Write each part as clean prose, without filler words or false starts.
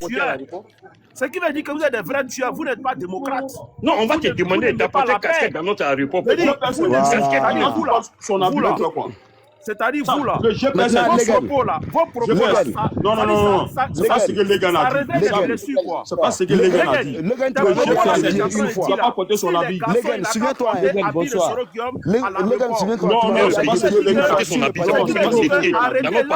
tueurs. Ce qui veut dire que vous êtes des vrais tueurs, vous n'êtes pas démocrates. Non, on va te demander d'apporter casquette dans notre aéroport. C'est-à-dire vous là, le GPS, vos propos là, non, c'est pas ce que les gars ont dit. C'est pas ce que les gars ont dit. Le gars, tu vas dire une fois. Tu vas pas porter son habit. Les gars, souviens-toi. Les gars, bonsoir. Les gars, souviens-toi. Non, c'est pas ce que les gars ont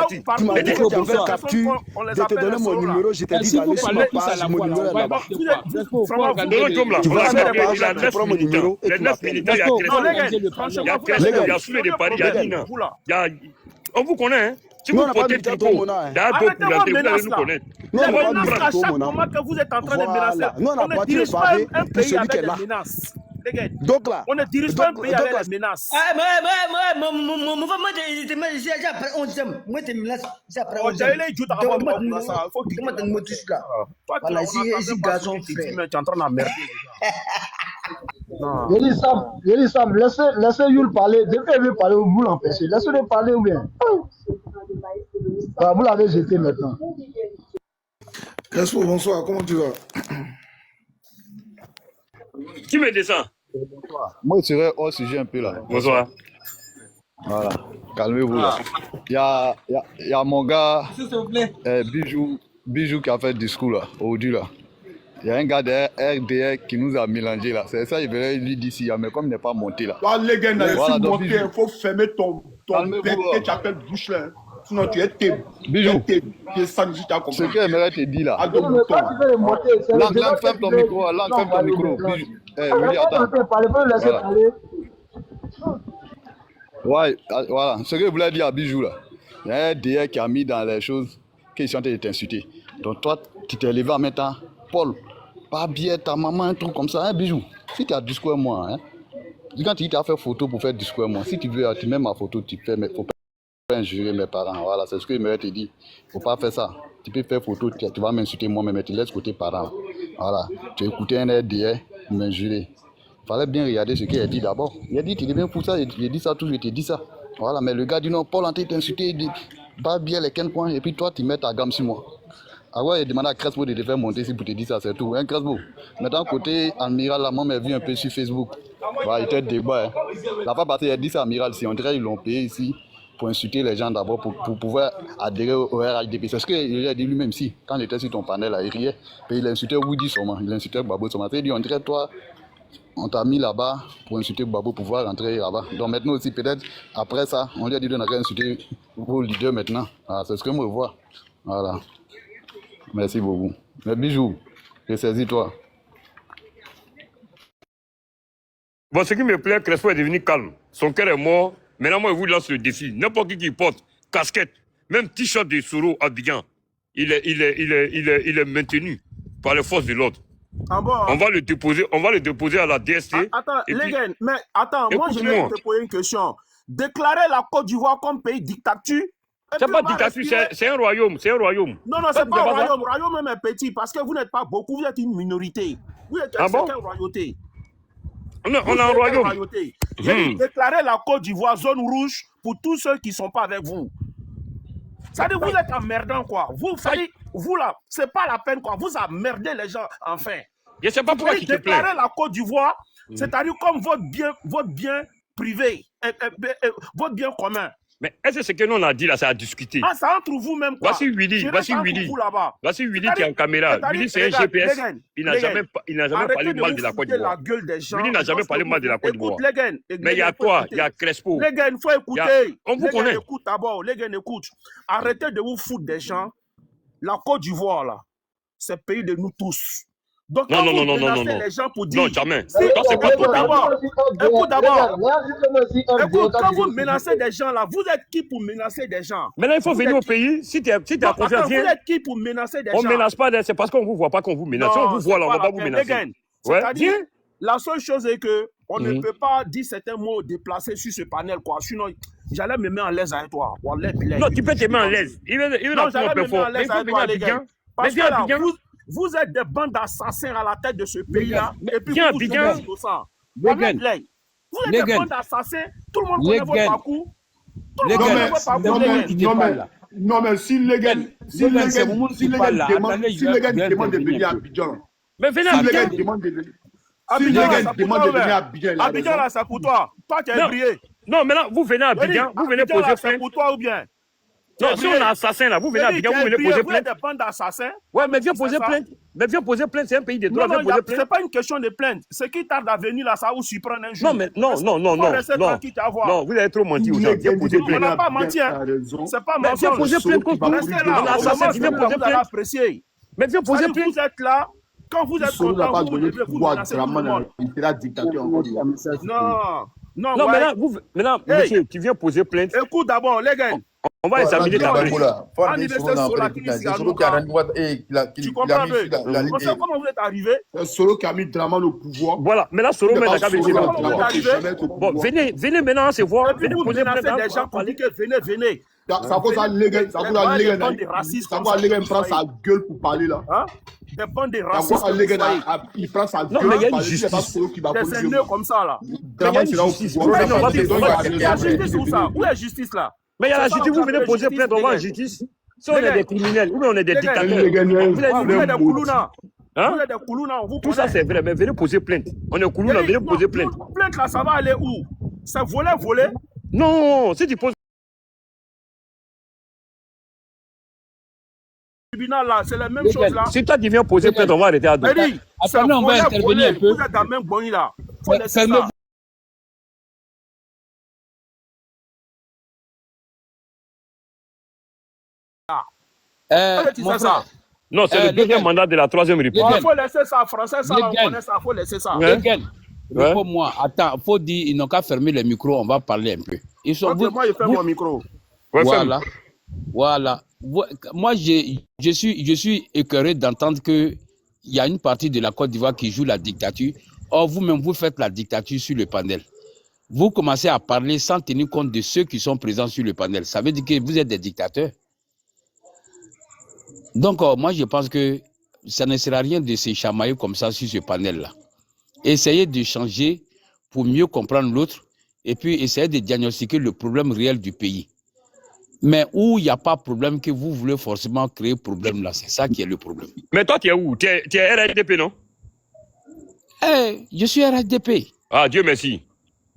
dit. Tu m'as dit que tu avais capture de te donner mon numéro. Je t'ai dit d'aller sur ma page, mon numéro est là-bas. Tu vas sur ma page, tu prends mon numéro et tu m'appelles. Il y a Soulé de Paris, il y a Dina. On vous connaît, hein? Si vous portez le tricot, arrêtez de menacer là. Les menaces à chaque moment que vous êtes en train de menacer. On ne dirige pas un pays avec des menaces. Donc là, on ne dirige pas un pays avec des menaces. Sam, laissez Yul parler. Depuis lui parler, vous l'empêchez. Laissez-le parler ou bien. Vous l'avez jeté maintenant. Crespo, bonsoir, comment tu vas? Qui me descend? Moi, je serais hors sujet un peu là. Bonsoir. Voilà, calmez-vous là. Il y a mon gars, Bijou qui a fait le discours là, aujourd'hui là. Il y a un gars de RDR qui nous a mélangé là. C'est ça, il voulait lui dire ici, mais comme il n'est pas monté là. Les gars, il faut fermer ton bec que tu appelles bouche là. Sinon, tu es terrible. Bijou. Ce que j'aimerais te dire là. Langue, ferme ton micro. Langue, ferme ton micro. Bijou. Oui, attends. Ouais, voilà. Ce que je voulais dire à Bijou là. Il y a un DR qui a mis dans les choses qu'ils sont en train de t'insulter. Donc toi, tu t'es levé en même temps. Paul, pas bien ta maman, un truc comme ça, hein, Bijou. Si tu as discours moi, hein. Quand tu as fait photo pour faire discours moi, si tu veux, tu mets ma photo, tu fais, mais faut pas injurer mes parents. Voilà, c'est ce que je me te dit. Faut pas faire ça. Tu peux faire photo, tu vas m'insulter moi-même, mais tu laisses côté parents. Voilà, tu écoutais un RDR m'injurer. Il fallait bien regarder ce qu'il a dit d'abord. Il a dit, tu deviens fou ça, il dit ça tout, je te dis ça. Voilà, mais le gars dit non, Paul en train de t'insulter, il dit, pas bien les coins, et puis toi, tu mets ta gamme sur moi. Ah ouais, il demande à Crespo de te faire monter si pour te dire ça, c'est tout. Hein, Crespo. Maintenant, côté Amiral, la maman m'a vu un peu sur Facebook. Voilà, il était débat. Hein. La fois passée, il a dit ça, Amiral, si on dirait ils l'ont payé ici pour insulter les gens d'abord, pour pouvoir adhérer au RHDP. C'est ce qu'il a dit lui-même ici, quand il était sur ton panel, là, il riait. Puis il insultait Woody Soma, il insultait Babo Soma. Il dit, on dirait toi, on t'a mis là-bas pour insulter Babo pour pouvoir rentrer là-bas. Donc maintenant aussi, peut-être, après ça, on lui a dit de n'arrêter insulter vos leaders maintenant. Ah, c'est ce que moi je vois. Voilà. Merci beaucoup. Mais Bijou, ressaisis-toi. Bon, ce qui me plaît, Crespo est devenu calme. Son cœur est mort. Maintenant, moi, je vous lance le défi. N'importe qui porte casquette, même t-shirt de Soro Abidjan, il est maintenu par les forces de l'ordre. Ah bon? On va le déposer à la DST. Attends, les gars, mais attends, moi je vais te poser une question. Déclarer la Côte d'Ivoire comme pays dictature. C'est pas dictature, c'est un royaume, c'est un royaume. Non, c'est pas un royaume. Le royaume même est petit parce que vous n'êtes pas beaucoup, vous êtes une minorité. Vous êtes une royauté. On a un royaume. J'ai déclaré la Côte d'Ivoire zone rouge pour tous ceux qui ne sont pas avec vous. Ça veut dire vous êtes emmerdant quoi. Vous là, c'est pas la peine quoi. Vous emmerdez les gens enfin. Je sais pas pourquoi tu te plains. Déclarer la Côte d'Ivoire, c'est-à-dire comme votre bien privé, votre bien commun. Mais est-ce que ce que nous on a dit là, ça a discuté? Ah, c'est entre vous-même quoi. Voici Willy qui est en caméra. Willy, c'est un GPS. Il n'a jamais parlé mal de la Côte d'Ivoire. Willy n'a jamais parlé mal de la Côte d'Ivoire. Mais il y a toi, il y a Crespo. Les gars, il faut écouter. On vous connaît. Écoute d'abord, les gars, écoute. Arrêtez de vous foutre des gens. La Côte d'Ivoire, là, c'est le pays de nous tous. Donc, non. les gens pour dire. Non, jamais. Écoute d'abord. Écoute, quand vous menacez des gens là, vous êtes qui pour menacer des gens? Maintenant, il faut venir au pays. Si tu as confiance, vous êtes qui pour menacer des gens? On ne menace pas, c'est parce qu'on ne vous voit pas qu'on vous menace. Si on vous voit là, on ne va pas vous menacer. C'est-à-dire, la seule chose est que on ne peut pas dire certains mots déplacés sur ce panel quoi. Sinon, j'allais me mettre en l'aise avec toi. Non, tu peux te mettre en l'aise. Non, j'allais me mettre en l'aise avec toi, les gars. Parce que là, vous êtes des bandes d'assassins à la tête de ce pays-là. Et puis vous innocents. Vous êtes des bandes d'assassins. Tout le monde connaît votre parcours. Non, mais si les gars demandent de venir à Abidjan. Mais venez à Abidjan. Si les gars demandent de venir à Abidjan. Abidjan, là, c'est pour toi. Toi, tu es brillé. Non, maintenant, vous venez à Abidjan, vous venez poser plainte. C'est pour toi ou bien? Non, si on a assassin là, vous venez à Abidjan, vous venez poser plainte. Vous êtes des bandes d'assassins. Ouais, mais viens poser plainte. Mais viens poser plainte, c'est un pays de droit. Non, c'est pas une question de plainte. Ce qui tarde à venir là, ça vous surprend un jour. Non, mais non, vous avez trop menti aux gens. Viens poser plainte. On n'a pas menti, hein. C'est pas mensonge. Viens poser plainte contre nous. On a assassin, viens poser plainte. Mais viens poser plainte. Vous êtes là. Quand vous êtes content, vous menacez tout le monde. Non, mais là, monsieur, tu viens poser plainte. Écoute d'abord, les gars. On va examiner ta plainte. Tu comprends? Comment vous êtes arrivé? C'est Soro qui a mis Draman au pouvoir. Voilà, mais là, Soro met la cabine. Bon, venez maintenant se voir. Venez poser plainte. Des gens pour dire que venez. Ça cause à l'égal, ça cause à l'égal. Ça cause à l'égal, il prend sa gueule pour parler là. Des bandes de racistes. Il prend sa gueule. Non, mais il y a une justice. Des ennemis comme ça là. Draman, c'est là au pouvoir. Il y a justice où ça? Où est la justice là? Mais il y a la justice, vous venez poser plainte, on va en justice. Si on est des criminels, ou bien on est des dictateurs. Vous êtes des Koulouna. Vous êtes des Koulouna. Tout ça c'est vrai, mais venez poser plainte. On est Koulouna, venez poser plainte. Plainte là, ça va aller où? C'est voler? Non, si tu poses. Là, c'est la même chose là. Si toi tu viens poser plainte, on va arrêter à deux. Attendez, on va intervenir un peu. Vous êtes dans la même bonne là. Faut laisser ça. Mon frère. Non, c'est le deuxième mandat de la troisième république. Il faut laisser ça, français, ça, on connaît ça, il faut laisser ça. Réponds-moi, attends, faut dire, ils n'ont qu'à fermer les micros, on va parler un peu. Moi, je ferme mon micro. Voilà. Moi, je suis écœuré d'entendre qu'il y a une partie de la Côte d'Ivoire qui joue la dictature. Or, vous-même, vous faites la dictature sur le panel. Vous commencez à parler sans tenir compte de ceux qui sont présents sur le panel. Ça veut dire que vous êtes des dictateurs. Donc, moi, je pense que ça ne sert à rien de se chamailler comme ça sur ce panel-là. Essayez de changer pour mieux comprendre l'autre et puis essayez de diagnostiquer le problème réel du pays. Mais où il n'y a pas de problème que vous voulez forcément créer problème là, c'est ça qui est le problème. Mais toi, tu es où? Tu es RHDP, non? Je suis RHDP. Ah, Dieu merci.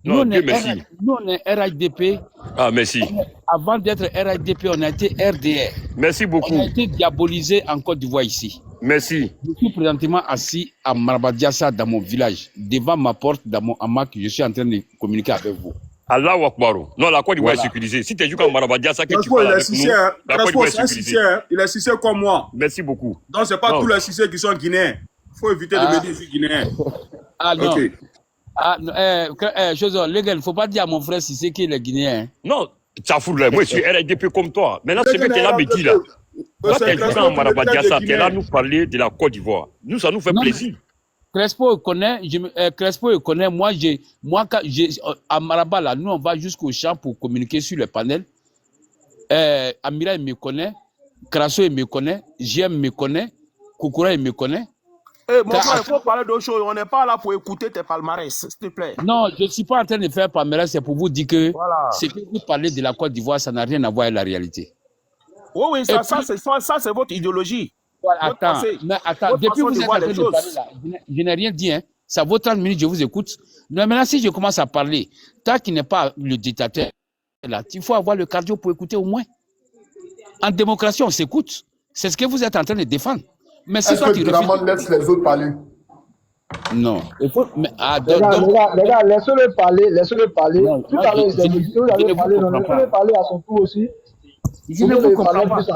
Non, Dieu merci. Nous, on est RHDP. Ah, merci. Avant d'être RHDP, on a été RDR. Merci beaucoup. On a été diabolisé en Côte d'Ivoire ici. Merci. Je suis présentement assis à Marabadiassa dans mon village, devant ma porte, dans mon hamac, je suis en train de communiquer avec vous. Allahu Akbar. Non, la Côte d'Ivoire est sécurisée. Si tu es juste comme Marabadiassa, que tu parles avec nous, la Côte d'Ivoire est sécurisée. Il est Cissé comme moi. Merci beaucoup. Donc, ce n'est pas tous les Cissé qui sont guinéens. Il faut éviter de me dire que je suis guinéen. Ah non. Okay. Les gars, il ne faut pas dire à mon frère Cissé qu'il est guinéen. Non, ça fout là. Moi, je suis RHDP comme toi. Maintenant, ce que tu es là, me dit là. Toi, tu es juste en Marabadiassa, tu es là nous parler de la Côte d'Ivoire. Nous, ça nous fait plaisir. Crespo connaît, moi, à Maraba, là, nous, on va jusqu'au champ pour communiquer sur le panel. Amira, il me connaît. Krasso, il me connaît. JM me connaît. Koukoura, il me connaît. Mon frère, il faut parler d'autre chose. On n'est pas là pour écouter tes palmarès, s'il te plaît. Non, je ne suis pas en train de faire palmarès, c'est pour vous dire que ce que vous parlez de la Côte d'Ivoire, ça n'a rien à voir avec la réalité. Oui, ça c'est votre idéologie. Voilà, attends, depuis que vous êtes en train de parler là, je n'ai rien dit, hein. Ça vaut 30 minutes, je vous écoute. Mais maintenant, si je commence à parler, toi qui n'es pas le dictateur, là, il faut avoir le cardio pour écouter au moins. En démocratie, on s'écoute. C'est ce que vous êtes en train de défendre. Mais si toi, tu refuses... laisse les autres parler. Non. Il faut... Mais, les gars, laissez-le parler. Non, tout à l'heure, vous avez parlé, laissez-le parler à son tour aussi. Je ne vous comprends pas.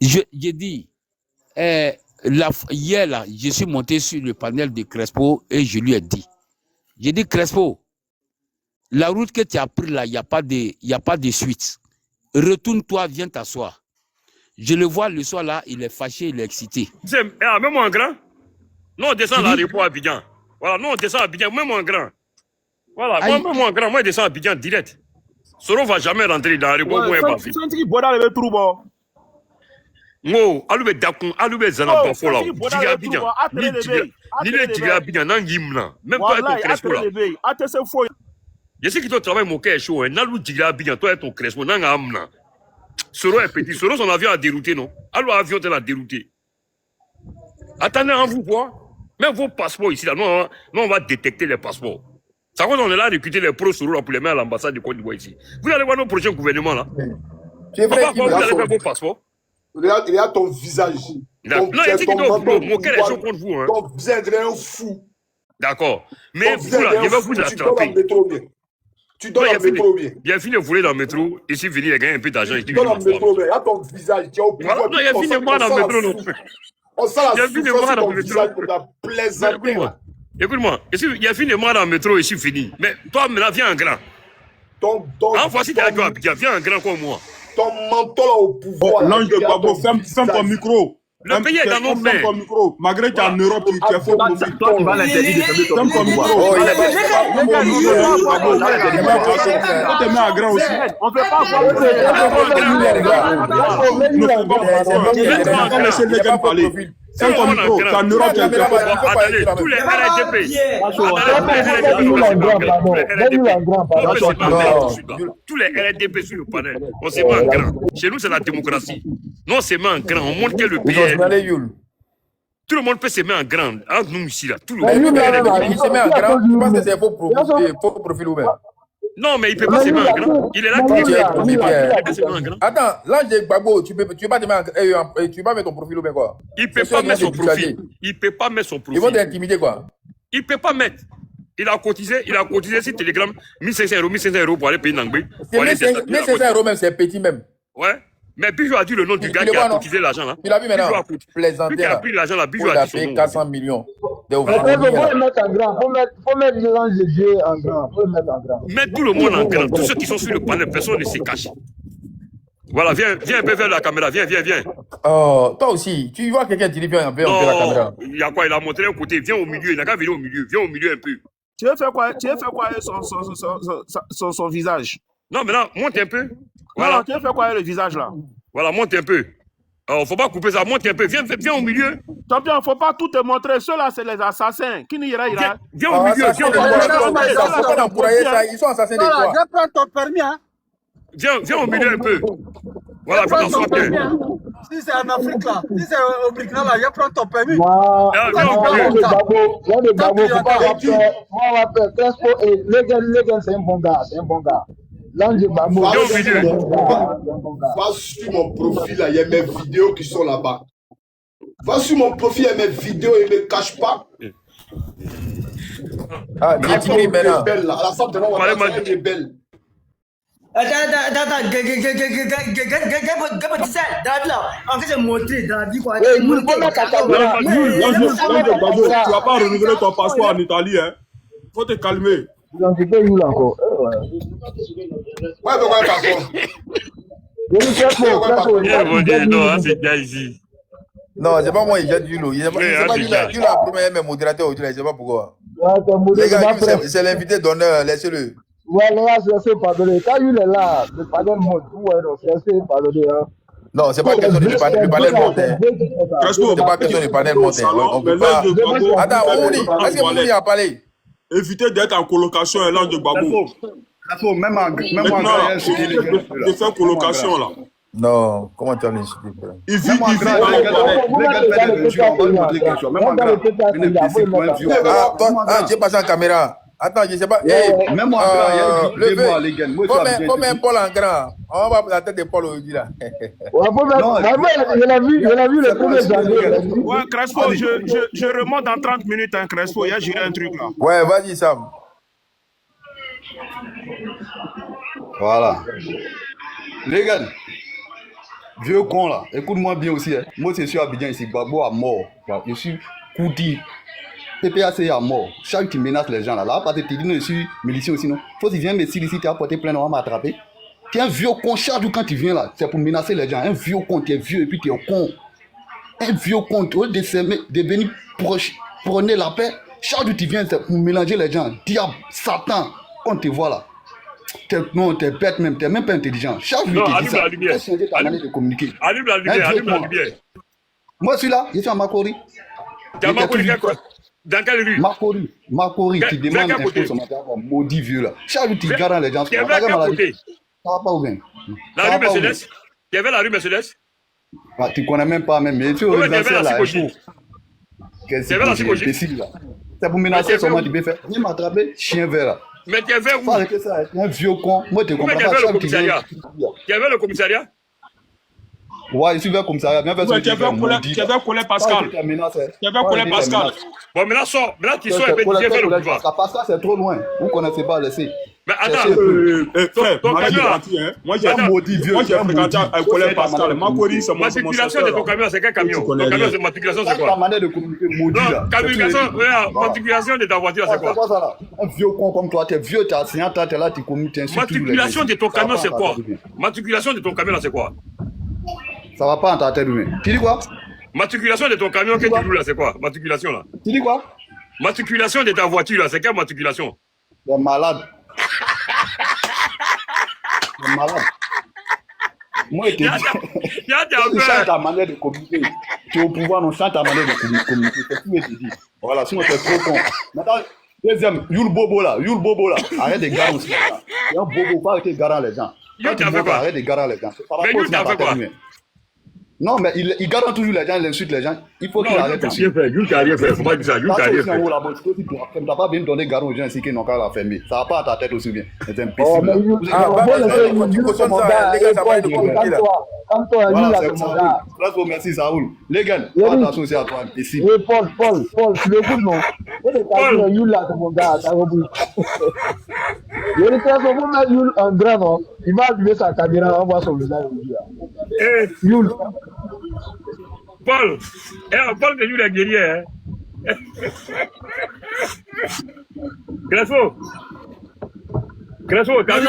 J'ai dit, hier, là, je suis monté sur le panel de Crespo et je lui ai dit, j'ai dit, Crespo, la route que tu as prise là, il n'y a pas de suite. Retourne-toi, viens t'asseoir. Je le vois le soir là, il est fâché, il est excité. Même-moi un grand. Non, on descend à l'aéroport à Abidjan. Voilà, non, on descend à Abidjan, même un grand. Voilà, moi un grand, moi je descends à Abidjan direct. Soro ne va jamais rentrer dans l'aéroport. C'est un truc boda le trou bon. Ngo, alube dakun, alube zanaba fola. Diga Abidjan. Ni le diga Abidjan, n'angimna. Même pas être Crespo là. Je sais que ton travail, mon cœur est chaud. Nalou Djigla Bigan, toi et ton Crespo, Nanga Amna. Soro est petit. Soro, son avion a dérouté, non? Alors, l'avion, elle a dérouté. Attendez, on vous voit. Même vos passeports ici, là, nous, on va détecter les passeports. Ça compte, on est là à recruter les pros Soro là, pour les mettre à l'ambassade de Côte d'Ivoire ici. Vous allez voir nos prochains gouvernements, là. Tu es vrai vous allez faire vos passeports. Regarde ton visage ici. Non, il y a dit que mon cœur est chaud contre vous. Hein. Ton visage est un fou. D'accord. Mais vous, là, je vais vous attraper. Tu donnes le métro bien. Il a fini de voler dans le métro. Ici, venir gagner un peu d'argent. Tu donnes le métro bien. Il y a ton visage. Tu es au pouvoir. Non, il a fini de moi dans le métro. Non. On sent la souffrance sur ton visage pour la plaisanterie. Écoute-moi. Il a fini de moi dans le métro. Ici, fini. Mais toi, maintenant, viens en grand. Ah, voici tes accords. Viens en grand comme moi. Ton menton là au pouvoir. L'ange de Gbagbo, ferme ton micro. Le pays est dans nos mains. Ferme ton micro. Malgré qu'il y a en Europe qui est faux. Toi, tu vas l'interdire de fermer ton Ferme ton micro. micro. On te met à grand aussi. On ne peut pas voir. Laissez les gars parler. Ferme ton micro. En Europe, il y a tous les RDP. Tous les RDP sur le panel. On se met en grand. Chez nous, c'est la démocratie. Non, on se met en grand. On montre que le pays est... Tout le monde peut se mettre en grand. Entre nous ici, là. Tout le monde. Il se met en grand. Je pense que c'est faux profil ouvert. Non, mais il ne peut pas se mettre en grand. Il est là qui dit qu'il peut se mettre en grand. Attends, l'ange de Gbagbo, tu peux pas te mettre ton profil ouvert quoi? Il ne peut pas mettre son profil. Il ne peut pas mettre son profil. Ils vont t'intimider quoi? Il ne peut pas mettre. Il a cotisé sur Telegram 1500 € pour aller payer Nangbé. 1500 € même, c'est petit même. Ouais. Mais Bijou a dit le nom du gars qui a cotisé l'argent là. Tu l'as vu maintenant? Plaisanter. Qui a pris l'argent là, Bijou a dit son nom. 400 millions. Il faut le mettre en grand. Faut mettre l'ange de Dieu en grand. Faut le mettre en grand. Mettre tout le monde en grand. Tous ceux qui sont sur le panel, personne ne se cache. Voilà, viens un peu vers la caméra. Viens. Oh, toi aussi, tu vois quelqu'un qui dit viens un peu la caméra. Il y a quoi? Il a montré un côté. Viens au milieu. Il n'a qu'à venir au milieu. Viens au milieu un peu. Tu veux faire quoi avec son visage? Non, maintenant, monte un peu. Voilà. Non, tu veux faire quoi avec le visage là? Voilà, monte un peu. Alors, faut pas couper ça, monte un peu. Viens au milieu. Tant bien, faut pas tout te montrer. Ceux-là, c'est les assassins. Qui n'ira? Viens au milieu. Ils sont assassins de quoi? Je prends ton permis, hein? Viens au milieu un peu. Voilà, viens dans bien. Si c'est en Afrique là, si c'est au Burkina là, je prends ton permis. Viens au milieu. Crespo et Legan, c'est un bon gars, L'ange de Gbagbo. Va sur mon profil là, il y a mes vidéos qui sont là-bas. Va sur mon profil, il y a mes vidéos, il ne me cache pas. Ah, il est belle là. À la fin de l'an, elle est belle. Attends, tu vas pas renouveler ton passeport en Italie, hein. Faut te calmer. Donc, tu peux où là encore? Ouais, Non, c'est bien ici. Non, c'est pas moi, il y a du lot. Il c'est pas lui la première modérateur au je sais pas pourquoi. Les gars, c'est l'invité d'honneur, laissez-le. Ouais, là, c'est pardonné. Quand il est là, le panel monte. C'est pardonné. Non, c'est pas question du panel monte. C'est pas question du panel monte. On peut pas. Attends, est-ce que Mouni a parlé? Évitez d'être en colocation et l'ange de Gbagbo. Même en de faire colocation là. Non, comment tu as les il vit tu es passé en caméra. Attends, je sais pas. Même en grand, il y a un Paul en grand. On va la tête de Paul aujourd'hui là. Je l'ai vu le premier janvier. Ouais, Crespo, je remonte dans 30 minutes, hein, Crespo. Il y a géré un truc là. Ouais, vas-y, Sam. Voilà. Les gars, vieux con là, écoute-moi bien aussi. Hein. Moi, je suis à Abidjan ici. Gbagbo à mort. Je suis Kouti. PPAC à mort. Chaque qui menace les gens là. Là, parce que tu dis non, je suis milicien aussi, non. Faut que tu viennes me ici, tu as porté plainte, on va m'attraper. Tu es un vieux con, charge quand tu viens là. C'est pour menacer les gens. Un vieux con, tu es vieux et puis tu es con. Un vieux con, tu de venir prôner la paix. Chaque où tu viens, c'est pour mélanger les gens. Diable, Satan, on te voit là. Non, t'es bête même, t'es même pas intelligent. Chaque fois que tu dis ça, tu peux changer ta manière de communiquer. Allume la lumière. Moi, je suis là, je suis à Makori. Tu as Makori, quoi? Dans quelle rue? Macori, tu demandes un peu son matériel, maudit vieux là. Chaque jour, tu gardes les gens. Tu es à quel côté? Ça va pas ou bien? La rue Mercedes? Tu avais la rue Mercedes? Tu connais même pas, même. Mais tu es au résidentiel là. Tu avais la psychologie? C'est pour menacer seulement, tu peux faire. Viens m'attraper, chien vert là. Mais tu avais où? Un vieux con. Moi, tu comprends pas. Tu avais le commissariat? Tu avais le commissariat? Ouais, je suis vers le commissariat. Viens faire ce que tu Tu avais collé Pascal. Tu avais collé Pascal. Bon, maintenant, sors. Maintenant, tu sors un peu, tu viens faire le pouvoir. Pascal, c'est trop loin. Vous ne connaissez pas, laissez. Mais attends. Frère, moi, j'ai fréquenté un collègue Pascal. Macori, c'est mon matriculation de ton camion, c'est quel camion? Ton camion, c'est matriculation, c'est quoi? Ta manière de communiquer maudit là. Matriculation de ta voiture, c'est quoi? C'est quoi ça là? Un vieux con comme toi, tu es vieux, tu es enseignant, tu es là, tu communiques. Matriculation de ton camion, c'est quoi? Matriculation de ton camion, là, c'est quoi? Ça va pas en ta tête, mais. Tu dis quoi? Matriculation de ton camion que tu roules là, c'est quoi? Matriculation là. Tu dis quoi? Matriculation de ta voiture là, c'est quelle matriculation? T'es malade. T'es malade. Moi, je te dis. Change ta manière de communiquer. Tu es au pouvoir, non, change ta manière de communiquer. C'est ce que je te dis. Voilà, sinon c'est trop con. Maintenant, deuxième, Yul Bobo là. Arrête de garer aussi. C'est un bobo, pas arrêter de garer les gens. Yul t'as fait quoi? Arrête de garer les gens. Mais Yul t'as fait quoi? Non, mais il garde toujours les gens, il insulte les gens. Il faut qu'il arrête aussi. Yul t'as rien fait. Faut pas dire ça. Yul t'as rien fait. Tu n'as pas bien donné garde aux gens ici qui n'ont qu'à la fermer. Ça va pas à ta tête aussi bien. C'est un Oh, mais imbécile. Comme toi, Là, merci, ça roule. Les gars, attention aussi à toi, imbécile. oui, Paul, tu l'écoutes, non? Yul là, c'est mon gars, t'as compris. Il était sur vous mettre Yul en grand, non? Il va allumer sa caméra, on voit son visage aujourd'hui. Yul. Paul, Paul que Yul est guerrier, hein? Crespo, t'as il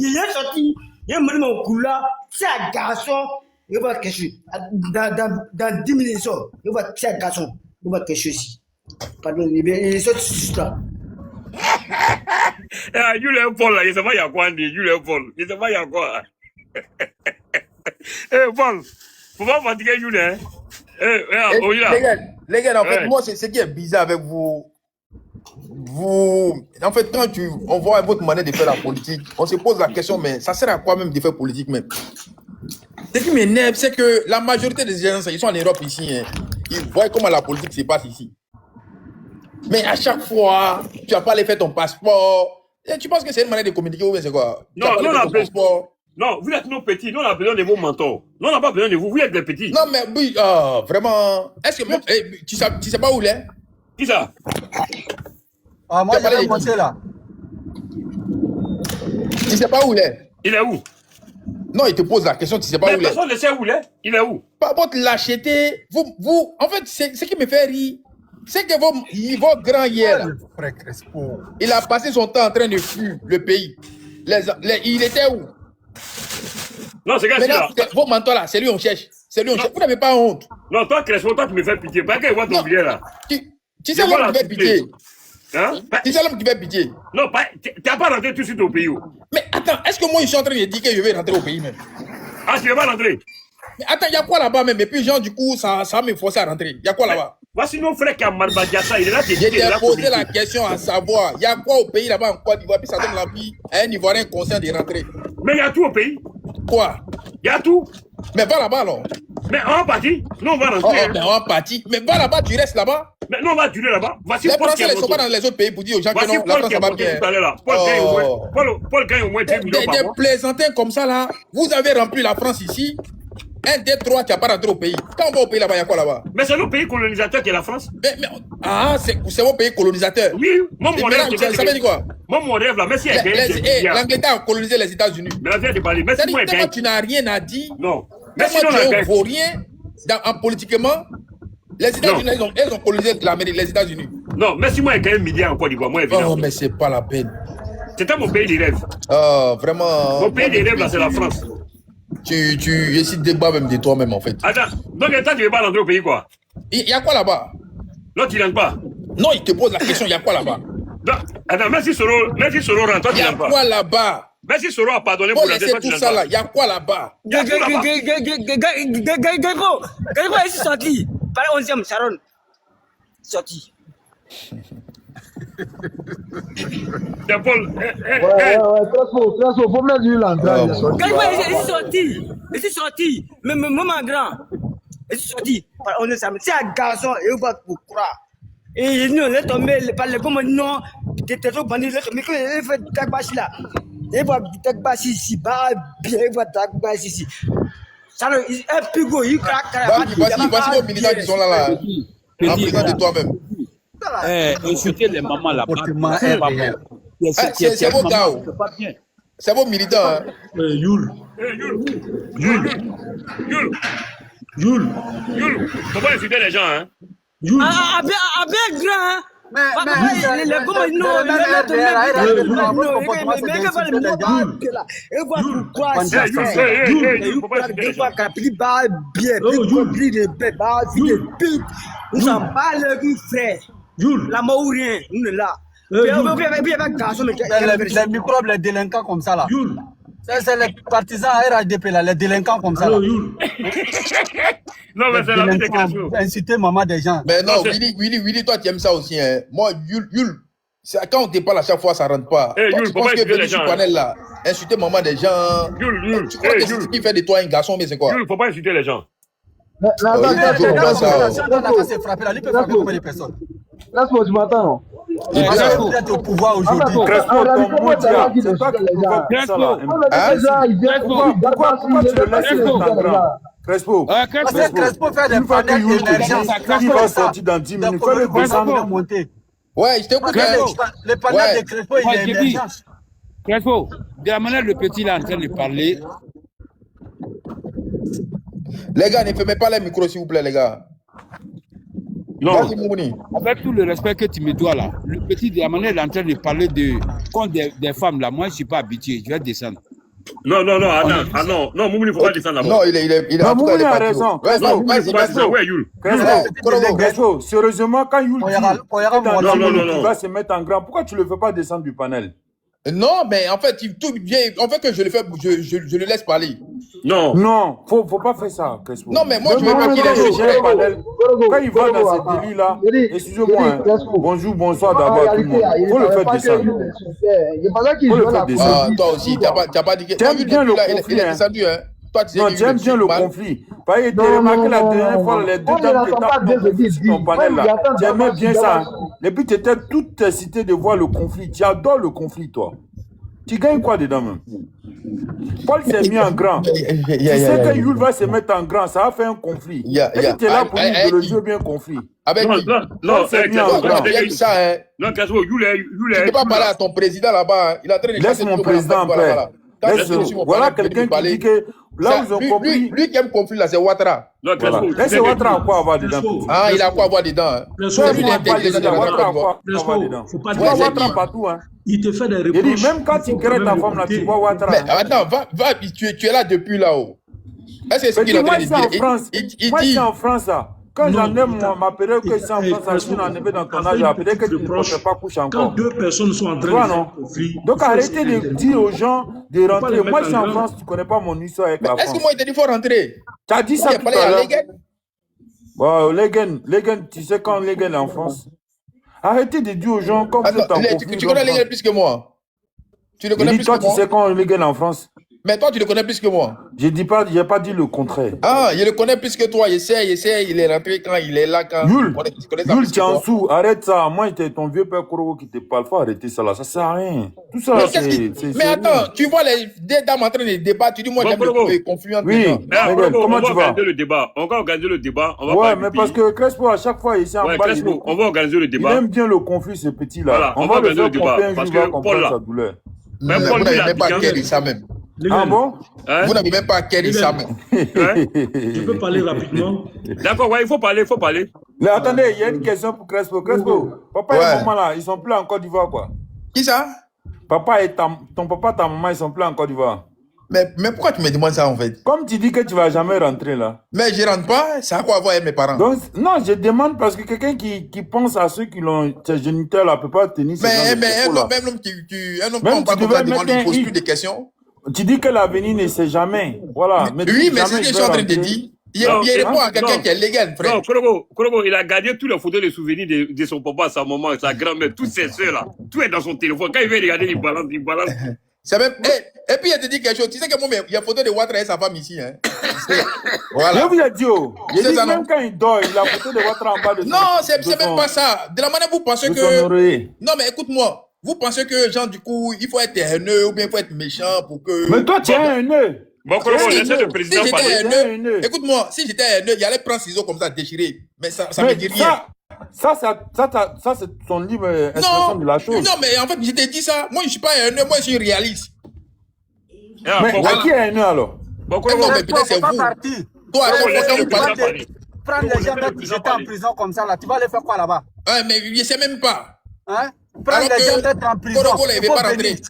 est sorti, il est venu mon cou là, c'est un garçon, il va quelque chose. Dans 10 minutes, il va c'est un garçon, il va quelque chose. Pardon, il est sorti là. Yul est Paul là, il sait pas il y a quoi, Yul est Paul, il sait pas il y a quoi. Paul, faut pas fatiguer Yul, hein? Les gars, en fait, moi, c'est ce qui est bizarre avec vous. En fait, quand on voit votre manière de faire la politique, on se pose la question, mais ça sert à quoi même de faire politique même? Ce qui m'énerve, c'est que la majorité des gens, ils sont en Europe ici, hein, ils voient comment la politique se passe ici. Mais à chaque fois, tu n'as pas allé faire ton passeport. Et tu penses que c'est une manière de communiquer ou bien c'est quoi? Non, non, vous êtes nos petits, nous on a besoin de vos mentors. Nous on n'a pas besoin de vous, vous êtes des petits. Non, mais oui, vraiment. Est-ce que tu sais pas où il est? Qui ça? Ah, moi, j'ai commencé là. Tu sais pas où il est? Il est où? Non, il te pose la question, tu sais pas où il est. Personne ne sait où il est. Il est où? Par votre lâcheté, vous, en fait, ce qui me fait rire, c'est que vos grands hier, il a passé son temps en train de fuir le pays. Il était où? Non, c'est gars là. Vos mentors là, c'est lui on cherche. C'est lui on cherche. Vous n'avez pas honte. Non, toi, Crespo, toi, tu me fais pitié. Pas qu'il voit ton billet là. Tu sais l'homme qui fait pitié. Hein? Tu sais l'homme qui fait pitié. Non, tu n'as pas rentré tout de suite au pays. Mais attends, est-ce que moi je suis en train de dire que je vais rentrer au pays même? Ah, tu ne veux pas rentrer? Mais attends, il y a quoi là-bas même? Et puis, genre, du coup, ça va me forcer à rentrer. Il y a quoi là-bas? Voici nos frères qui ont Marbadiassa. Il est là, je t'ai posé la question à savoir. Il y a quoi au pays là-bas en Côte d'Ivoire? Puis ça donne la vie à un Ivoirien conscient de rentrer. Mais il y a tout au pays. Quoi? Il y a tout. Mais va là-bas alors. Mais on va partir. Nous, on va rentrer. Mais on va partir. Mais va là-bas, tu restes là-bas. Mais nous, on va durer là-bas. Voici les Français ne sont pas dans les autres pays pour dire aux gens que non, la France, ça va bien. Paul gagne au moins 10 millions par mois. Des plaisantins comme ça là, vous avez rempli la France ici. 1, 2, 3, tu n'as pas rentré au pays. Quand on va au pays là-bas, il y a quoi là-bas? Mais c'est le pays colonisateur qui est la France. C'est mon pays colonisateur. Oui, mon rêve. Ça veut dire quoi? Mon rêve là, mais si l'Angleterre a colonisé les États-Unis. Mais la vient de parler. Mais si moi, tu n'as rien à dire. Non. Mais si tu ne vaux rien politiquement, les États-Unis, ils ont colonisé les États-Unis. Non, mais si moi, j'ai gagné 1 milliard en Côte d'Ivoire, moi, évidemment. Oh, mais c'est pas la peine. C'était mon pays de rêve. Vraiment. Mon pays de rêve là, c'est la France. Tu essaies de débat même de toi-même en fait. Attends, donc toi tu veux pas rentrer au pays quoi? Il y a quoi là-bas? Non, tu rentres pas. Non, il te pose la question, il y a quoi là-bas? Attends, même si Soro rentre, toi tu rentres pas. Il y a quoi là-bas? Même si Soro a pardonné pour la défense, tout ça là, il y a quoi là-bas? Gaïbo, est sorti. par 11e Sharon. Sorti. C'est Paul. Crespo, faut mettre lui l'entrée. Il est sorti. Mais maman grand. Il est sorti. On est samedi. C'est un garçon et on va pour croire. Et nous, on est tombé par le comment non. T'es trop bandit. Mais quand il fait Tagbashi là, il va Tagbashi ici. Bah, bien, il va Tagbashi ici. Ça, un pigot, il craque. Voici vos militants qui sont là. En prison de toi-même. Insulter les mamans là-bas. C'est vos gars. C'est vos militants. Yul. Faut pas insulter les gens, hein. Yul. Ah, bien grand. La mort ou rien, nous est là. Les microbes, les délinquants comme ça là. C'est les partisans RHDP là, les délinquants comme ça là. Non, mais c'est la vie des questions. Inciter maman des gens. Mais non, Willy, toi tu aimes ça aussi. Hein. Moi, Yul, quand on te parle à chaque fois, ça rentre pas. Hey, toi, Yul, tu penses que venir sur panel là, hein. insulter maman des gens. Yul. Tu crois que c'est ce qui fait de toi un garçon, mais c'est quoi? Yul, faut pas insulter les gens. C'est frappé là, il peut frapper combien de personnes? Crespo, tu m'entends non? Il peut être au pouvoir aujourd'hui. Crespo, ton mot c'est toi qui provoques ça là. Pourquoi tu le laisses mettre en grand? Crespo, Crespo fait des panels d'émergence. Il va sortir dans 10 minutes. Fais le descendre. Ouais, je t'écoute. Les panels de Crespo, il est émergence. Crespo, de la manière le petit là en train de parler. Les gars, ne fermez pas les micros s'il vous plaît, les gars. Non, avec tout le respect que tu me dois là, le petit de la manière il est en train de parler contre des femmes là, moi je ne suis pas habitué, je vais descendre. Non, Moumouni, il ne faut pas descendre d'abord. Non, il est non, Moumouni a raison. Crespo, sérieusement, quand Yul dit qu'il va se mettre en grand, pourquoi tu ne le fais pas descendre du panel? Non, mais en fait, tout vient. En fait, que je le fais, je le laisse parler. Non, faut pas faire ça, Crespo. Non, mais moi, je veux pas qu'il ait panel. Quand il va dans ce délit-là, excusez-moi, bonjour, bonsoir d'abord tout le monde. Faut le faire descendre. Faut le faire descendre. Toi aussi, t'as pas dit que. Tu aimes bien le conflit, hein? Non, j'aime bien le conflit. Parce que tu as remarqué la dernière fois, les deux dames qui étaient sur ton panel là, tu aimais bien ça. Et puis tu étais toute excité de voir le conflit. Tu adores le conflit, toi. Tu gagnes quoi dedans même? Paul s'est mis en grand. Tu sais que Yul va se mettre en grand, ça va faire un conflit. Et tu es là pour dire que le jeu bien conflit. Non, c'est ça. Non, Crespo, Yul est. Tu ne peux pas parler à ton président là-bas. Il est en train de laisse mon président en paix. Voilà quelqu'un qui dit que là où ils ont compris. Lui qui aime conflit là, c'est Ouattara. Laisse Ouattara à quoi avoir dedans. Ah, il a quoi avoir dedans. Ouattara partout. Il te fait des reproches. Même quand tu crées ta femme là, tu vois Ouattara. Mais attends, va, tu es là depuis là-haut. Est-ce que c'est ce qu'il est en train de dire? Moi, c'est en France ça. Quand j'en ai ma période que c'est en France, je suis enlevé dans ton âge, peut-être que tu ne peux pas coucher encore. Quand deux personnes sont en train de faire conflit. Donc arrêtez de dire aux gens de rentrer. Moi, je suis en France, tu ne connais pas mon histoire avec la France. Est-ce que moi, il t'a dit qu'il faut rentrer? Tu as dit ça tout à l'heure. Bon, Legen, tu sais quand Legen est en France? Arrêtez de dire aux gens comme vous êtes en conflit. Tu connais Legen plus que moi? Tu le connais plus que moi? Toi, tu sais quand Legen est en France? Mais toi, tu le connais plus que moi. Je n'ai pas dit le contraire. Ah, je le connais plus que toi. Il sait, il est rentré quand il est là. Yul, tu es en dessous. Arrête ça. Moi, c'était ton vieux père Korogo qui te parle. Faut arrêter ça là. Ça sert à rien. Tout ça, mais attends, tu vois les deux dames en train de débattre. Tu dis, moi, j'aime le conflit entre les gens. Comment tu vas? On va organiser le débat. Ouais, mais parce que Crespo, à chaque fois, ici en bas, on va organiser le débat. Il aime bien le conflit, ce petit là. On va organiser le débat. Parce que Paul là. Mais vous n'avez même pas acquérir ça même. Ah bon? Vous n'avez même pas acquérir ça même. Je peux parler rapidement. D'accord, ouais, il faut parler. Mais attendez, il y a une question pour Crespo. Crespo, papa et maman là, ils sont plus en Côte d'Ivoire quoi? Qui ça? Papa et ton papa, ta maman, ils sont plus en Côte d'Ivoire. Mais pourquoi tu me demandes ça en fait? Comme tu dis que tu vas jamais rentrer là. Mais je rentre pas, ça a quoi à voir avec mes parents? Donc, non, je demande parce que quelqu'un qui pense à ceux qui l'ont, ces géniteurs là, peut pas tenir. Mais un homme qui demande, il pose plus de questions. Tu dis que l'avenir ne sait jamais. Voilà. Oui, mais c'est ce que je suis en train de dire. Il répond à quelqu'un qui est légal, frère. Non, Korobo, il a gardé tous les photos, les souvenirs de son papa, sa maman, sa grand-mère, toutes ses soeurs là. Tout est dans son téléphone. Quand il veut regarder, il balance. Même... Et puis, il te dit quelque chose. Tu sais que moi, il y a photo de Ouattara et sa femme ici. Hein. Voilà. Je vous ai dit, même quand il dort, il a photo de Ouattara en bas de non, c'est même pas ça. De la manière vous pensez que... Non, mais écoute-moi. Vous pensez que, genre, du coup, il faut être haineux ou bien il faut être méchant pour que... Mais toi, tu es haineux. Bon, le président parler. Écoute-moi, si j'étais haineux, il allait prendre ciseaux comme ça, déchirer. Mais ça me dit rien. Ça c'est ton libre expression de la chose. Non, mais en fait, je t'ai dit ça. Moi, je ne suis pas haineux, moi, je suis réaliste. Mais qui est haineux alors? Non, mais peut-être c'est vous. Toi, prendre les gens qui étaient en prison comme ça, là, tu vas aller faire quoi là-bas? Mais je ne sais même pas. Hein? Prendre les gens d'être en prison. Il ne veut pas rentrer.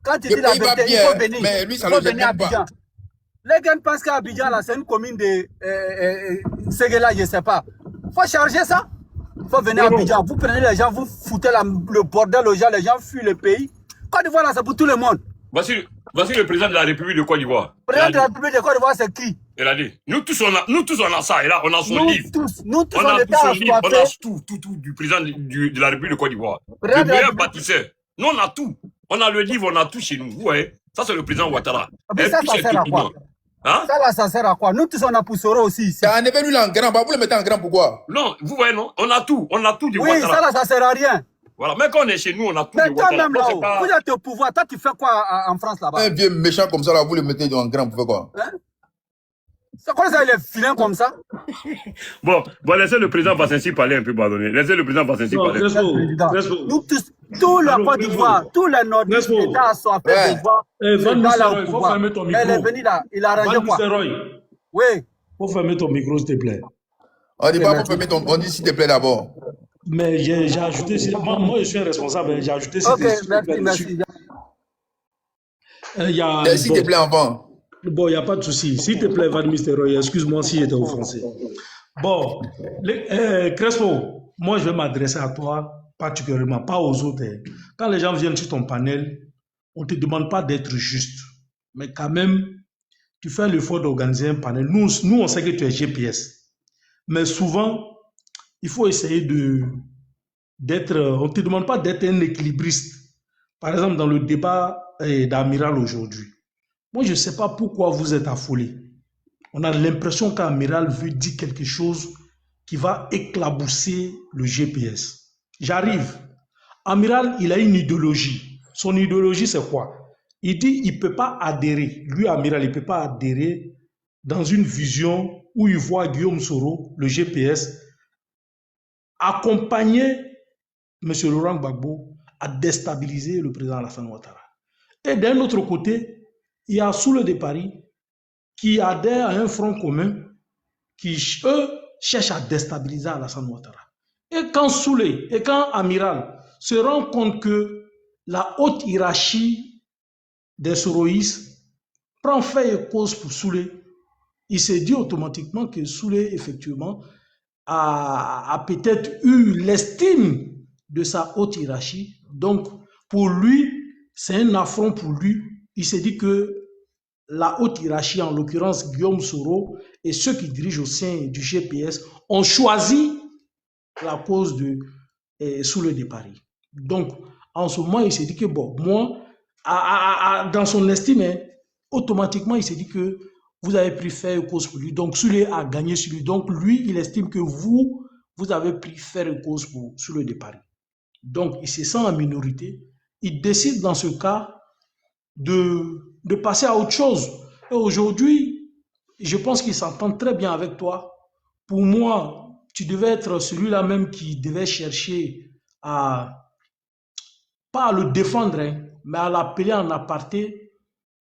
Quand tu dis la vérité, il faut venir. Mais lui, ça ne le gêne même pas. Les gars pensent qu'à Abidjan, là, c'est une commune de Séguéla, je ne sais pas. Il faut charger ça. Il faut venir à Abidjan. Vous prenez les gens, vous foutez le bordel aux gens, les gens fuient le pays. Côte d'Ivoire, là, c'est pour tout le monde. Voici le président de la République de Côte d'Ivoire. Le président de la République de Côte d'Ivoire, c'est qui? Il a dit. Nous tous, on a ça. Et là, on a son livre. Nous tous, on a son livre. On a tout du président de la République de Côte d'Ivoire. Le meilleur bâtisseur. Nous, on a tout. On a le livre, on a tout chez nous. Vous voyez? Ça, c'est le président Ouattara. Mais ça sert à quoi? Hein? Ça là, ça sert à quoi? Nous tous, on a Poussoro aussi ici. En effet, lui, là, en grand, vous le mettez en grand, pourquoi? Non, vous voyez, non? On a tout du Ouattara. Oui, ça là, ça sert à rien. Voilà, mais quand on est chez nous, on a tout du Ouattara. Mais toi-même là, vous êtes au pouvoir, toi, tu fais quoi en France là-bas? Un vieux méchant comme ça, là, vous le mettez en grand, vous faites quoi? Hein? C'est quoi ça, il est filin comme ça? Bon, laissez le président Bassensi parler un peu, pardonnez. Laissez le président Bassensi parler. Nous tous, tout le Côte d'Ivoire, tous les Nordistes, l'État sont fait de voir. Il faut fermer ton micro. Elle est venue là, il a arrangé quoi? Oui. Il faut fermer ton micro, s'il te plaît. On dit pas pour fermer ton... On dit s'il te plaît d'abord. Mais j'ai ajouté... Moi, je suis un responsable, j'ai ajouté... Ok, merci. S'il te plaît, enfant. Bon, il n'y a pas de souci. S'il te plaît, Van Nistelrooy, excuse-moi si j'étais offensé. Bon, Crespo, moi, je vais m'adresser à toi particulièrement, pas aux autres. Quand les gens viennent sur ton panel, on ne te demande pas d'être juste. Mais quand même, tu fais l'effort d'organiser un panel. Nous, on sait que tu es GPS. Mais souvent, il faut essayer d'être... On ne te demande pas d'être un équilibriste. Par exemple, dans le débat d'Amiral aujourd'hui. Moi, je ne sais pas pourquoi vous êtes affolés. On a l'impression qu'Amiral veut dire quelque chose qui va éclabousser le GPS. J'arrive. Amiral, il a une idéologie. Son idéologie, c'est quoi? Il dit qu'il ne peut pas adhérer. Lui, Amiral, il ne peut pas adhérer dans une vision où il voit Guillaume Soro, le GPS, accompagner M. Laurent Gbagbo à déstabiliser le président Alassane Ouattara. Et d'un autre côté, il y a Soule de Paris qui adhère à un front commun qui, eux, cherchent à déstabiliser Alassane Ouattara. Et quand Soule et quand Amiral se rendent compte que la haute hiérarchie des soroïstes prend fait et cause pour Soule, il s'est dit automatiquement que Soule, effectivement, a peut-être eu l'estime de sa haute hiérarchie. Donc, pour lui, c'est un affront pour lui. Il s'est dit que la haute hiérarchie, en l'occurrence Guillaume Soro et ceux qui dirigent au sein du GPS, ont choisi la cause de Soule de Paris. Donc, en ce moment, il s'est dit que, bon, moi, dans son estime, automatiquement, il s'est dit que vous avez pris faire cause pour lui. Donc, Soule a gagné sur lui. Donc, lui, il estime que vous avez pris faire cause pour Soule de Paris. Donc, il se sent en minorité. Il décide dans ce cas de passer à autre chose. Et aujourd'hui, je pense qu'il s'entend très bien avec toi. Pour moi, tu devais être celui-là même qui devait chercher pas à le défendre, mais à l'appeler en aparté.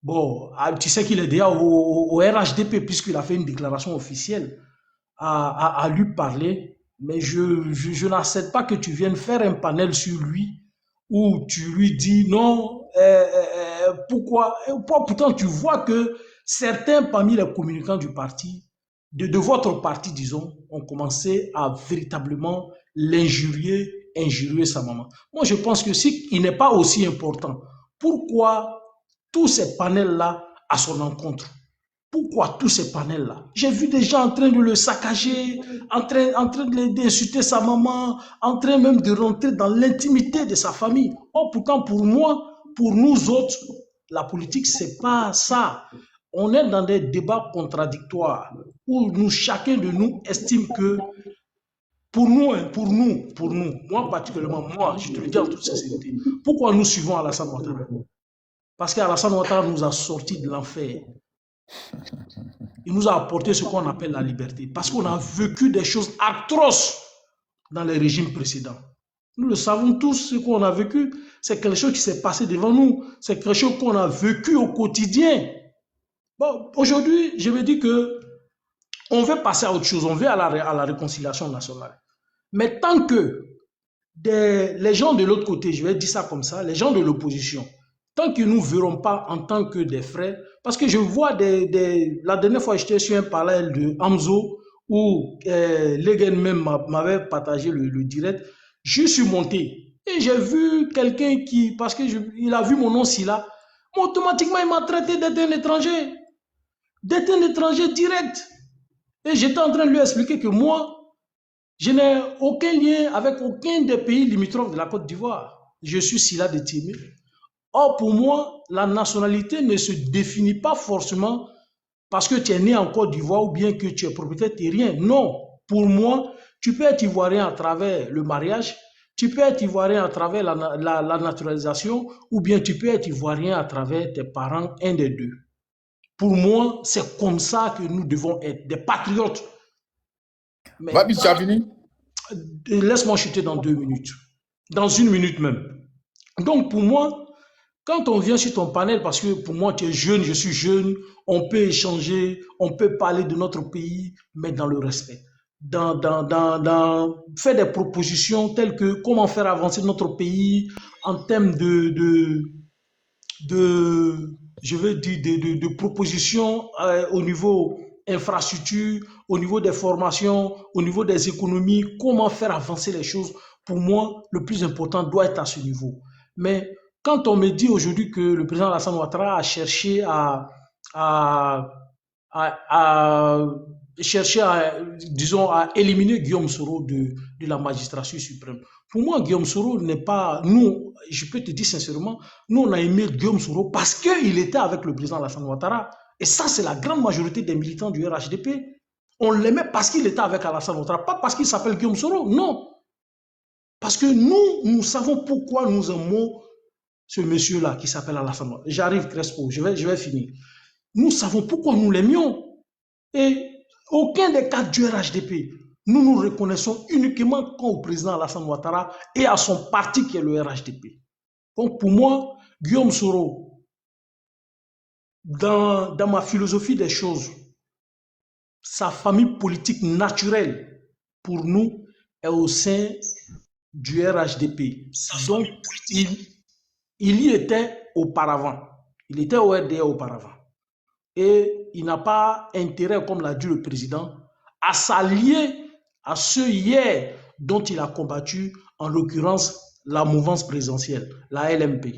Bon, tu sais qu'il est déjà au RHDP puisqu'il a fait une déclaration officielle à lui parler. Mais je n'accepte pas que tu viennes faire un panel sur lui où tu lui dis non, pourquoi? Pourtant, tu vois que certains parmi les communicants du parti, de votre parti, disons, ont commencé à véritablement l'injurier, injurier sa maman. Moi, je pense que si il n'est pas aussi important, pourquoi tous ces panels-là à son encontre? Pourquoi tous ces panels-là? J'ai vu des gens en train de le saccager, en train d'insulter sa maman, en train même de rentrer dans l'intimité de sa famille. Oh, pourtant, pour moi, pour nous autres, la politique, c'est pas ça. On est dans des débats contradictoires où chacun de nous estime que pour nous, moi particulièrement, moi, je te le dis en toute sincérité, pourquoi nous suivons Alassane Ouattara? Parce qu'Alassane Ouattara nous a sortis de l'enfer. Il nous a apporté ce qu'on appelle la liberté. Parce qu'on a vécu des choses atroces dans les régimes précédents. Nous le savons tous, ce qu'on a vécu. C'est quelque chose qui s'est passé devant nous. C'est quelque chose qu'on a vécu au quotidien. Bon, aujourd'hui, je me dis que on veut passer à autre chose. On veut à la réconciliation nationale. Mais tant que les gens de l'autre côté, je vais dire ça comme ça, les gens de l'opposition, tant qu'ils ne nous verront pas en tant que des frères, parce que je vois la dernière fois j'étais sur un parallèle de Hamzo où Legen même m'avait partagé le direct, je suis monté et j'ai vu quelqu'un qui, parce que il a vu mon nom si là, automatiquement il m'a traité d'être un étranger direct. Et j'étais en train de lui expliquer que moi, je n'ai aucun lien avec aucun des pays limitrophes de la Côte d'Ivoire. Je suis Sila de Timé. Or, pour moi, la nationalité ne se définit pas forcément parce que tu es né en Côte d'Ivoire ou bien que tu es propriétaire terrien. Non, pour moi, tu peux être ivoirien à travers le mariage, tu peux être ivoirien à travers la naturalisation ou bien tu peux être ivoirien à travers tes parents, un des deux. Pour moi, c'est comme ça que nous devons être, des patriotes. Babi, tu as fini? Laisse-moi chuter dans 2 minutes. Dans 1 minute même. Donc, pour moi, quand on vient sur ton panel, parce que pour moi, tu es jeune, je suis jeune, on peut échanger, on peut parler de notre pays, mais dans le respect. Faire des propositions telles que comment faire avancer notre pays en termes je veux dire, de propositions au niveau infrastructure, au niveau des formations, au niveau des économies, comment faire avancer les choses. Pour moi, le plus important doit être à ce niveau. Mais quand on me dit aujourd'hui que le président Alassane Ouattara a cherché disons, à éliminer Guillaume Soro de la magistrature suprême. Pour moi, Guillaume Soro n'est pas... Nous, je peux te dire sincèrement, nous, on a aimé Guillaume Soro parce qu'il était avec le président Alassane Ouattara. Et ça, c'est la grande majorité des militants du RHDP. On l'aimait parce qu'il était avec Alassane Ouattara, pas parce qu'il s'appelle Guillaume Soro, non. Parce que nous savons pourquoi nous aimons ce monsieur-là qui s'appelle Alassane Ouattara. J'arrive, Crespo, je vais finir. Nous savons pourquoi nous l'aimions. Et aucun des cadres du RHDP, nous nous reconnaissons uniquement au président Alassane Ouattara et à son parti qui est le RHDP. Donc pour moi, Guillaume Soro, dans ma philosophie des choses, sa famille politique naturelle, pour nous, est au sein du RHDP. Donc, il y était auparavant. Il était au RDA auparavant. Et il n'a pas intérêt, comme l'a dit le président, à s'allier à ceux hier dont il a combattu, en l'occurrence la mouvance présidentielle, la LMP.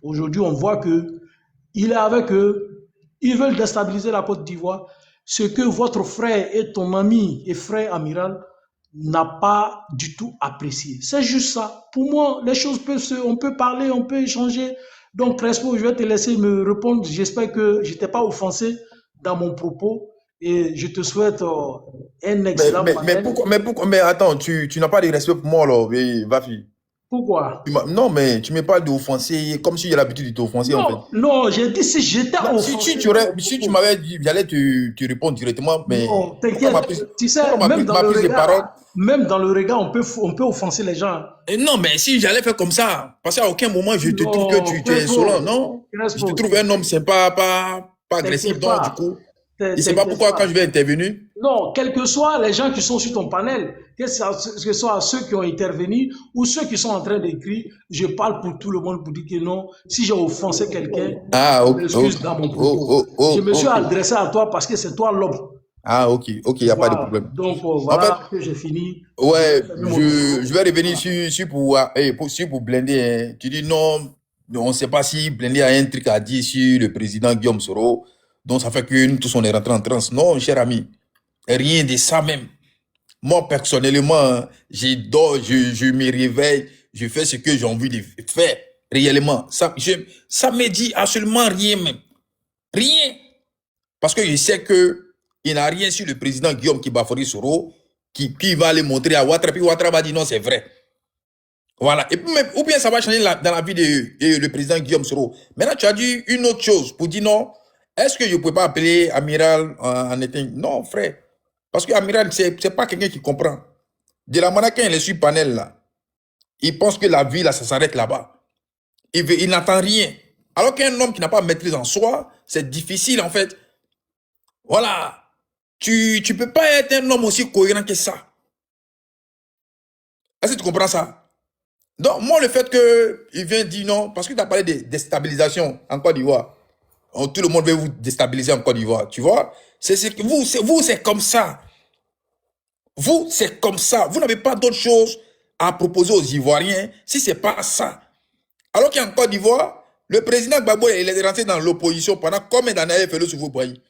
Aujourd'hui, on voit qu'il est avec eux, ils veulent déstabiliser la Côte d'Ivoire, ce que votre frère et ton ami et frère amiral n'a pas du tout apprécié. C'est juste ça. Pour moi, les choses on peut parler, on peut échanger. Donc, Crespo, je vais te laisser me répondre. J'espère que je n'étais pas offensé dans mon propos et je te souhaite un excellent mais attends, tu n'as pas de respect pour moi, alors, Vafi. Pourquoi? Non, mais tu ne m'es pas d'offenser, comme si j'ai l'habitude de t'offenser, en fait. Non, j'ai dit si j'étais offensé. Si tu m'avais dit, j'allais te répondre directement, mais... Non, t'inquiète, tu sais, même dans le regard, on peut offenser les gens. Et non, mais si j'allais faire comme ça, parce qu'à aucun moment, je te trouve que tu es insolent, non? Je te trouve un homme sympa, pas agressif, donc du coup... Je ne sais pas pourquoi quand je vais intervenir. Non, quels que soient les gens qui sont sur ton panel, que ce soit ceux qui ont intervenu ou ceux qui sont en train d'écrire, je parle pour tout le monde pour dire que non, si j'ai offensé quelqu'un, je m'excuse dans mon propos. Je me suis adressé à toi parce que c'est toi l'homme. Ah, ok, il n'y a pas de problème. Donc, voilà que j'ai fini. Ouais, je vais revenir sur pour Blindé. Hein. Tu dis non, on ne sait pas si Blindé a un truc à dire sur le président Guillaume Soro. Donc ça fait que nous tous on est rentrés en transe. Non, cher ami, rien de ça même. Moi, personnellement, je dors, je me réveille, je fais ce que j'ai envie de faire, réellement. Ça me dit absolument rien même. Rien. Parce que je sais que il n'a rien sur le président Guillaume Kibafori Soro, qui va aller montrer à Ouattara, puis Ouattara va dire non, c'est vrai. Voilà. Et puis, ou bien ça va changer dans la vie de le président Guillaume Soro. Maintenant, tu as dit une autre chose pour dire non. Est-ce que je ne peux pas appeler Amiral en éteint? Non, frère. Parce que Amiral, ce n'est pas quelqu'un qui comprend. De la manière quand il est sur panel, là, il pense que la vie, là, ça s'arrête là-bas. Il n'entend rien. Alors qu'un homme qui n'a pas maîtrise en soi, c'est difficile, en fait. Voilà. Tu ne peux pas être un homme aussi cohérent que ça. Est-ce que tu comprends ça? Donc, moi, le fait qu'il vient dire non, parce que tu as parlé de déstabilisation en Côte d'Ivoire. Tout le monde veut vous déstabiliser en Côte d'Ivoire. Tu vois? Vous, c'est comme ça. Vous, c'est comme ça. Vous n'avez pas d'autre chose à proposer aux Ivoiriens si ce n'est pas ça. Alors qu'en Côte d'Ivoire, le président Gbagbo, il est rentré dans l'opposition pendant combien d'années il a fait le Souveau-Boahi?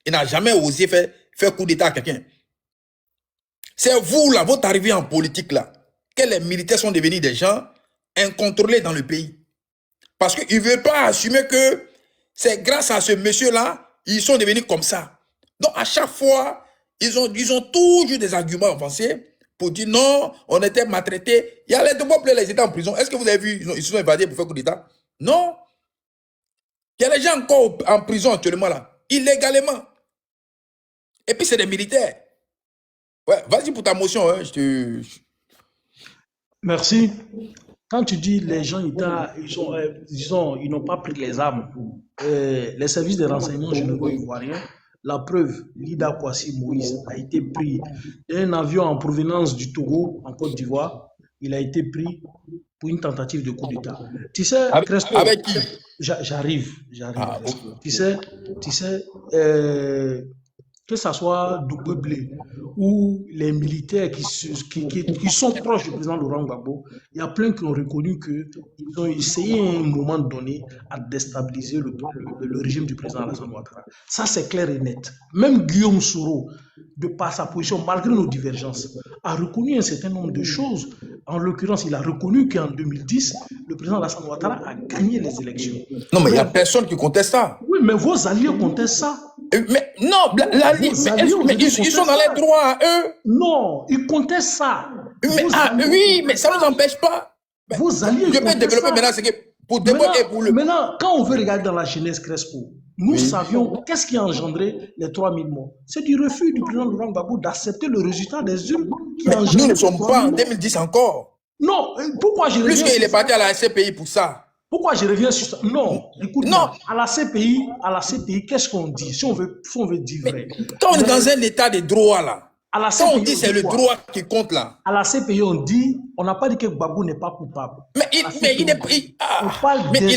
Il n'a jamais osé faire coup d'État à quelqu'un. C'est vous, là, votre arrivée en politique, là, que les militaires sont devenus des gens incontrôlés dans le pays. Parce qu'ils ne veulent pas assumer que c'est grâce à ce monsieur-là, ils sont devenus comme ça. Donc, à chaque fois, ils ont toujours des arguments avancés pour dire non, on était maltraités. Il y a les deux peuples, ils étaient en prison. Est-ce que vous avez vu, ils se sont évadés pour faire coup d'État? Non. Il y a des gens encore en prison actuellement, là, illégalement. Et puis, c'est des militaires. Ouais, vas-y pour ta motion. Hein, Merci. Quand tu dis les gens, ils n'ont pas pris les armes, les services de renseignement généraux ivoiriens, la preuve, Lida Kwasi Moïse a été pris un avion en provenance du Togo, en Côte d'Ivoire. Il a été pris pour une tentative de coup d'État. Tu sais, Crespo, avec qui? J'arrive. Ah, tu sais, que ce soit Double ou les militaires qui sont proches du président Laurent Gbagbo, il y a plein qui ont reconnu qu'ils ont essayé à un moment donné à déstabiliser le régime du président Alassane Ouattara. Ça, c'est clair et net. Même Guillaume Soro, de par sa position, malgré nos divergences, a reconnu un certain nombre de choses. En l'occurrence, il a reconnu qu'en 2010, le président Alassane Ouattara a gagné les élections. Non, mais il n'y a personne qui conteste ça. Oui, mais vos alliés contestent ça. Mais non, ils sont dans les droits à eux. Non, ils contestent ça. Oui, mais ça ne nous empêche pas. Vos alliés je peux développer maintenant, c'est que pour développer et pour le... Maintenant, quand on veut regarder dans la jeunesse Crespo, nous savions qu'est-ce qui a engendré les 3000 morts. C'est du refus du président Laurent Gbagbo d'accepter le résultat des urnes. Nous ne sommes pas en 2010 encore. Non, pourquoi je reviens? Puisqu'il est parti à la CPI pour ça. Pourquoi je reviens sur ça? Non, écoute, non. À la CPI, qu'est-ce qu'on dit? Si on veut dire vrai. Quand on est dans un état de droit, là, à la CPI, quand on dit c'est le droit qui compte, là. À la CPI, on n'a pas dit que Gbagbo n'est pas coupable. Mais il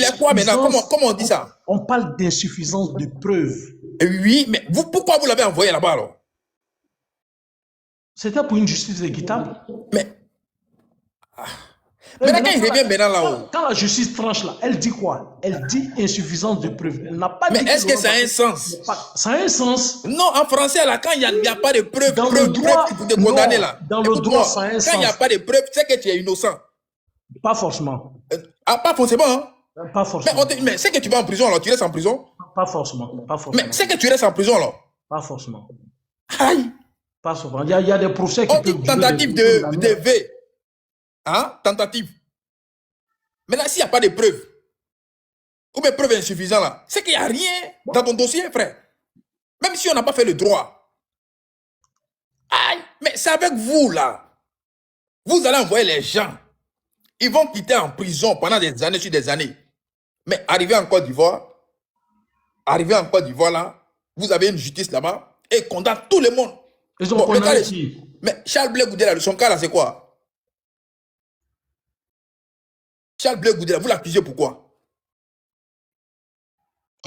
est quoi maintenant? Comment on dit ça? On parle d'insuffisance de preuves. Oui, mais pourquoi vous l'avez envoyé là-bas, alors? C'était pour une justice équitable. Mais quand il revient maintenant là-haut. Quand la justice tranche là, elle dit quoi? Elle dit insuffisance de preuves. Elle n'a pas dit. Mais est-ce que ça a un sens? Ça a un sens. Non, en français, là, quand il n'y a pas de preuves, dans le droit, pour te condamner là. Dans le droit, ça a un sens. Quand il n'y a pas de preuves, tu sais que tu es innocent. Pas forcément. Pas forcément, hein? Pas forcément. Mais c'est que tu vas en prison, alors tu restes en prison? Pas forcément. Mais c'est que tu restes en prison, alors? Pas forcément. Aïe! Pas forcément. Il y a des procès qui peuvent... Tentative de V. Hein? Tentative. Mais là, s'il n'y a pas de preuves, ou bien preuves insuffisantes, là, c'est qu'il n'y a rien dans ton dossier, frère. Même si on n'a pas fait le droit. Aïe! Mais c'est avec vous, là. Vous allez envoyer les gens. Ils vont quitter en prison pendant des années sur des années. Mais arrivé en Côte d'Ivoire, là, vous avez une justice là-bas et condamne tout le monde. Ils ont condamné qui? Mais Charles Blé Goudela, son cas là, c'est quoi? Charles Blé Goudela, vous l'accusez pourquoi?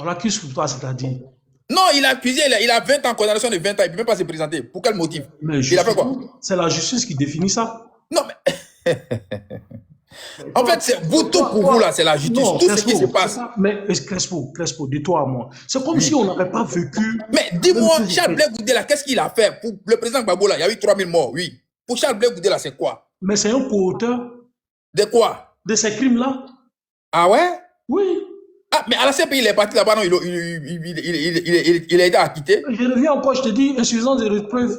On l'accuse pour toi, c'est-à-dire? Non, il a accusé, il a 20 ans, condamnation de 20 ans, il ne peut même pas se présenter. Pour quel motif? Mais il a fait quoi? C'est la justice qui définit ça. Non, mais... En fait, c'est vous tout pour vous là, c'est la justice. Non, tout Crespo, ce qui se passe. Mais Crespo, de toi à moi. C'est comme si on n'avait pas vécu. Mais dis-moi, Charles Blé Goudé là, qu'est-ce qu'il a fait pour le président Gbagbo là? Il y a eu 3000 morts, oui. Pour Charles Blé Goudé là, c'est quoi? Mais c'est un co-auteur. De quoi? De ces crimes-là. Ah ouais? Oui. Ah, mais à la CPI, il est parti là-bas, non, il a été acquitté. Je reviens encore, je te dis, insuffisance de preuves.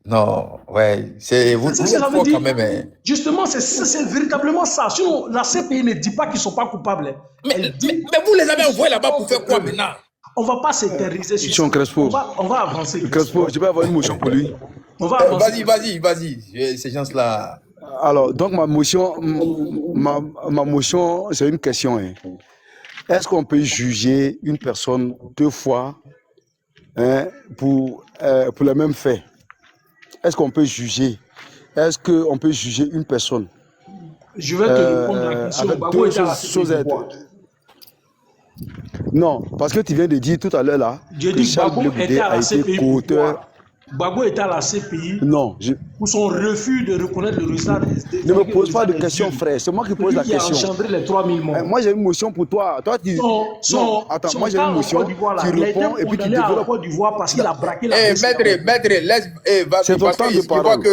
Non, ouais, c'est vous fort quand même. Hein. Justement, c'est véritablement ça. Sinon, la CPI ne dit pas qu'ils ne sont pas coupables. Mais vous les avez envoyés là-bas pour faire quoi maintenant? On ne va pas s'éterniser sur ça. Crespo. On va avancer. Crespo, je vais avoir une motion pour lui. On va avancer. Vas-y, ces gens-là. Alors, donc ma motion, c'est une question. Hein. Est-ce qu'on peut juger une personne 2 fois pour les mêmes faits? Est-ce qu'on peut juger? Est-ce qu'on peut juger une personne? Je vais te répondre à la question. Avec 2 choses. Non, parce que tu viens de dire tout à l'heure là que Charles Blé Goudé a été co-auteur. Gbagbo était à la CPI non, pour son refus de reconnaître le résultat. Ne me pose pas de questions, frère. C'est moi qui pose la question. Qui a engendré les 3000 morts. Moi, j'ai une motion pour toi. Toi, tu... Non, attends, moi, j'ai une motion. Tu réponds et puis tu développes. Côte d'Ivoire parce qu'il a braqué la maître, laisse... C'est ton temps de parole.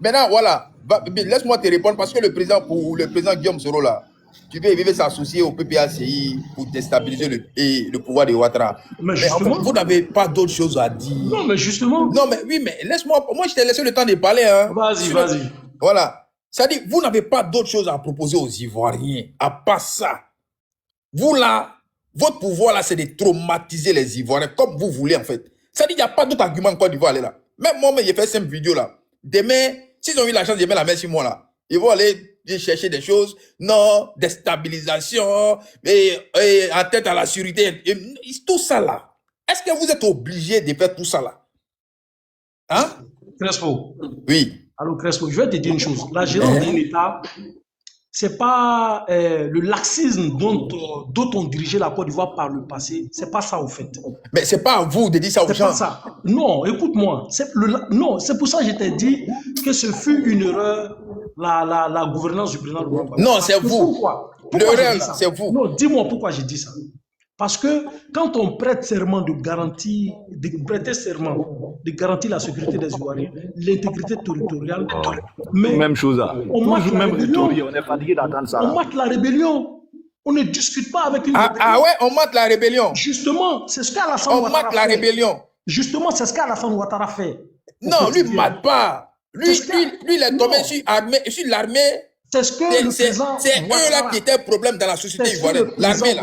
Maintenant, voilà. Laisse-moi te répondre parce que le président Guillaume Soro, là, tu veux vivre s'associer au PPACI pour déstabiliser le pouvoir de Ouattara. Mais justement, en fait, vous n'avez pas d'autre chose à dire. Non, mais justement. Non, mais oui, mais laisse-moi. Moi, je t'ai laissé le temps de parler. Hein. Vas-y. Voilà. C'est-à-dire, vous n'avez pas d'autre chose à proposer aux Ivoiriens, à part ça. Vous, là, votre pouvoir, là, c'est de traumatiser les Ivoiriens, comme vous voulez, en fait. C'est-à-dire, il n'y a pas d'autre argument en Côte d'Ivoire, aller là. Même moi, j'ai fait 5 vidéos, là. Demain, s'ils ont eu la chance de mettre la main sur moi, là, ils vont aller chercher des choses, non, déstabilisation, et en tête à la sécurité, et tout ça là. Est-ce que vous êtes obligé de faire tout ça là? Hein? Crespo. Oui. Alors Crespo, je vais te dire une chose. La gérance d'un État, c'est pas le laxisme dont on dirigeait la Côte d'Ivoire par le passé. C'est pas ça au fait. Mais c'est pas à vous de dire ça aux gens. C'est pas ça. Non, écoute-moi. Non, c'est pour ça que je t'ai dit que ce fut une erreur. La gouvernance du président Laurent Gbagbo. Non, c'est vous. Pourquoi c'est vous. Non, dis-moi pourquoi j'ai dit ça. Parce que quand on prête serment de garantir la sécurité des Ivoiriens, l'intégrité territoriale, même chose là. On est fatigué d'attendre ça. On mate la rébellion. On ne discute pas avec une rébellion. Ah ouais, on mate la rébellion. Justement, c'est ce qu'Alassane Ouattara fait. On mate la rébellion. Justement, c'est ce qu'Alassane Ouattara fait. Non, lui ne mate pas. Lui, il est tombé sur l'armée. C'est ce que c'est eux là qui étaient un problème dans la société ivoirienne. L'armée là.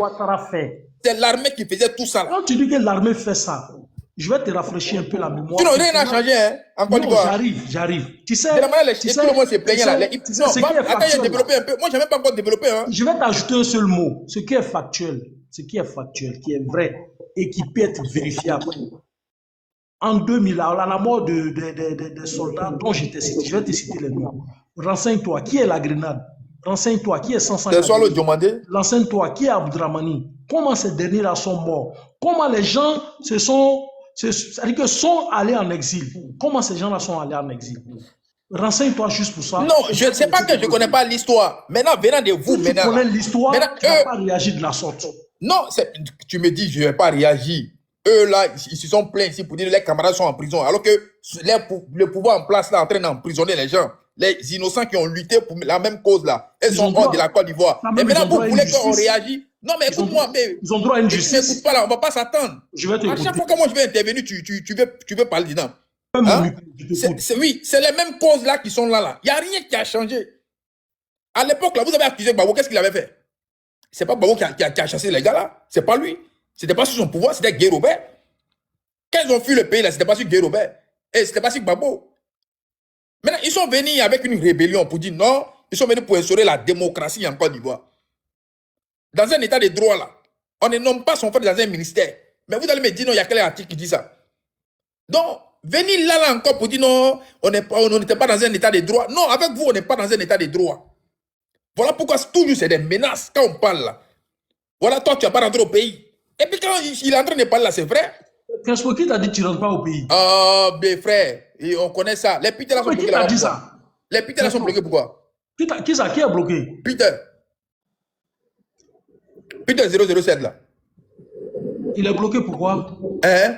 C'est l'armée qui faisait tout ça. Là. Quand tu dis que l'armée fait ça, je vais te rafraîchir un peu la mémoire. Tu n'as rien à changer, hein, en Côte d'Ivoire. J'arrive. Tu sais. Tout le monde s'est plaigné là. Attends, j'ai développé un peu. Moi, je n'ai même pas encore développé. Hein. Je vais t'ajouter un seul mot. Ce qui est factuel, qui est vrai et qui peut être vérifiable. En 2000, à la mort des soldats dont je vais te citer les noms. Renseigne-toi, qui est la Grenade? Renseigne-toi, qui est 500? Renseigne-toi, qui est Abdramani? Comment ces derniers-là sont morts? Comment les gens sont allés en exil? Comment ces gens-là sont allés en exil? Renseigne-toi juste pour ça. Non, je ne sais pas que je ne connais pas l'histoire. Maintenant, venant de vous, tu connais l'histoire, tu n'as pas réagi de la sorte. Non, tu me dis, je ne vais pas réagir. Eux, là, ils se sont plaints ici pour dire que les camarades sont en prison. Alors que le pouvoir en place, là, en train d'emprisonner les gens. Les innocents qui ont lutté pour la même cause, là, ils sont hors de la Côte d'Ivoire. Et maintenant, vous voulez qu'on réagisse? Non, mais écoute-moi, mais. Ils ont droit à une justice. N'écoute pas là, on ne va pas s'attendre. À chaque fois que moi je vais intervenir, tu veux parler dedans. Hein? Oui, c'est les mêmes causes là qui sont là. Il n'y a rien qui a changé. À l'époque, là, vous avez accusé Gbagbo, qu'est-ce qu'il avait fait? C'est pas Gbagbo qui a chassé les gars là. C'est pas lui. C'était pas sur son pouvoir, c'était Guy Robert. Quand ils ont fui le pays là, c'était pas sur Guy Robert. Et c'était pas sur Gbagbo. Maintenant, ils sont venus avec une rébellion pour dire non, ils sont venus pour instaurer la démocratie en Côte d'Ivoire. Dans un état de droit là, on ne nomme pas son frère dans un ministère. Mais vous allez me dire non, il y a quel article qui dit ça? Donc, venir là encore pour dire non, on n'était pas dans un état de droit. Non, avec vous, on n'est pas dans un état de droit. Voilà pourquoi toujours c'est des menaces quand on parle là. Voilà, toi, tu n'as pas rentré au pays. Et puis quand il est en train de parler là, c'est vrai. Qu'est-ce qui t'a dit que tu ne rentres pas au pays? Mes frères, on connaît ça. Les putes là sont qui t'a dit ça? Les Peter là sont bloqués pourquoi? Qui ça? Qui est bloqué? Peter 007 là. Il est bloqué pourquoi? Hein?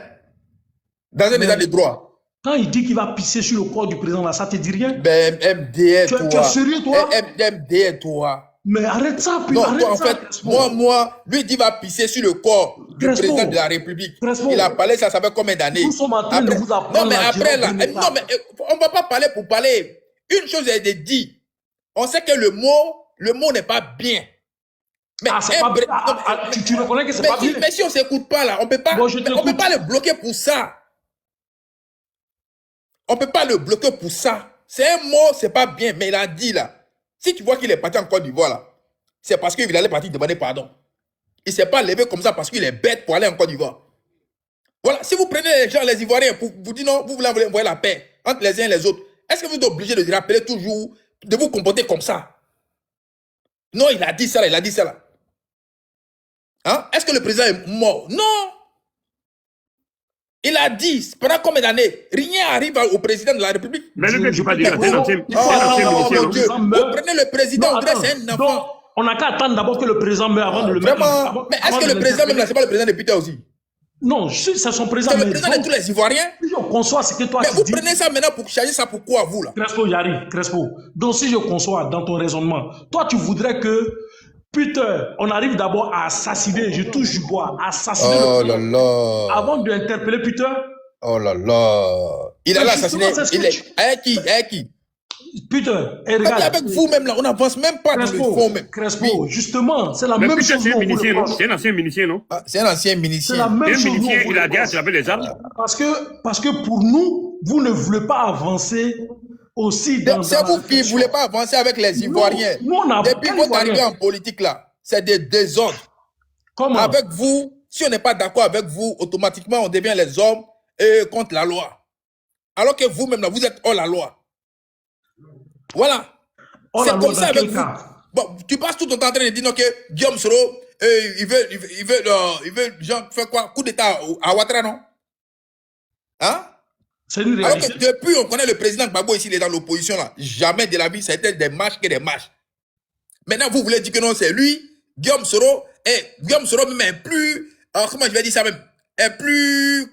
Dans un état de droit. Quand il dit qu'il va pisser sur le corps du président là, ça te dit rien? Ben, MDR, toi. Tu es sérieux, toi? MDR, toi. Mais arrête ça, puis non, arrête toi, en ça. fait, moi, lui dit va pisser sur le corps du président de la République. Il a parlé, ça fait combien d'années? Nous sommes en train de vous apprendre. Non, mais après, là, non, mais on ne va pas parler pour parler. Une chose est de dire. On sait que le mot n'est pas bien. Mais tu reconnais que c'est pas bien. Mais si on ne s'écoute pas, là, on ne peut pas le bloquer pour ça. On ne peut pas le bloquer pour ça. C'est un mot, c'est pas bien, mais il a dit là. Si tu vois qu'il est parti en Côte d'Ivoire là, c'est parce qu'il allait partir demander pardon. Il ne s'est pas levé comme ça parce qu'il est bête pour aller en Côte d'Ivoire. Voilà, si vous prenez les gens, les Ivoiriens, pour vous dire non, vous voulez envoyer la paix entre les uns et les autres, est-ce que vous êtes obligé de rappeler toujours, de vous comporter comme ça? Non, il a dit ça là, il a dit ça là. Hein? Est-ce que le président est mort? Non! Il a dit, pendant combien d'années, rien arrive au président de la République. Mais le je pas dire, c'est un ancien ministre. Vous prenez le président, on dirait c'est un enfant. On n'a qu'à attendre d'abord que le président meure avant de le mettre. Mais est-ce que le président même là, c'est pas le président de Peter aussi? Non, c'est son président. C'est le président de tous les Ivoiriens. Je conçois ce que toi tu dis. Mais vous prenez ça maintenant pour changer ça, pourquoi vous là? Crespo, Yari, Crespo. Donc si je conçois dans ton raisonnement, toi tu voudrais que Peter, on arrive d'abord à assassiner, je touche du bois, assassiner avant d'interpeller Peter. Oh là là. Il allait assassiner. Avec qui? Peter, et regarde. Avec vous-même là, on n'avance même pas dans le fond même. Crespo, oui. Justement, c'est la même chose. C'est un ancien ministre, non? C'est un ancien ministre. C'est la même chose. Il a dit à attraper les armes. Parce que pour nous, vous ne voulez pas avancer aussi dans... C'est vous qui ne voulez pas avancer avec les Ivoiriens. Depuis votre arrivée en politique là, c'est des désordres. Comment? Avec vous, si on n'est pas d'accord avec vous, automatiquement on devient les hommes contre la loi. Alors que vous-même là, vous êtes hors la loi. Voilà. C'est comme ça avec vous. Bon, tu passes tout ton temps en train de dire que Guillaume Soro, il veut genre, faire quoi? Coup d'état à Ouattara, non? Hein? Alors que depuis, on connaît le président Gbagbo ici, il est dans l'opposition là. Jamais de la vie, c'était des marches que des marches. Maintenant, vous voulez dire que non, c'est lui, Guillaume Soro, et Guillaume Soro même est plus, comment je vais dire ça même, est plus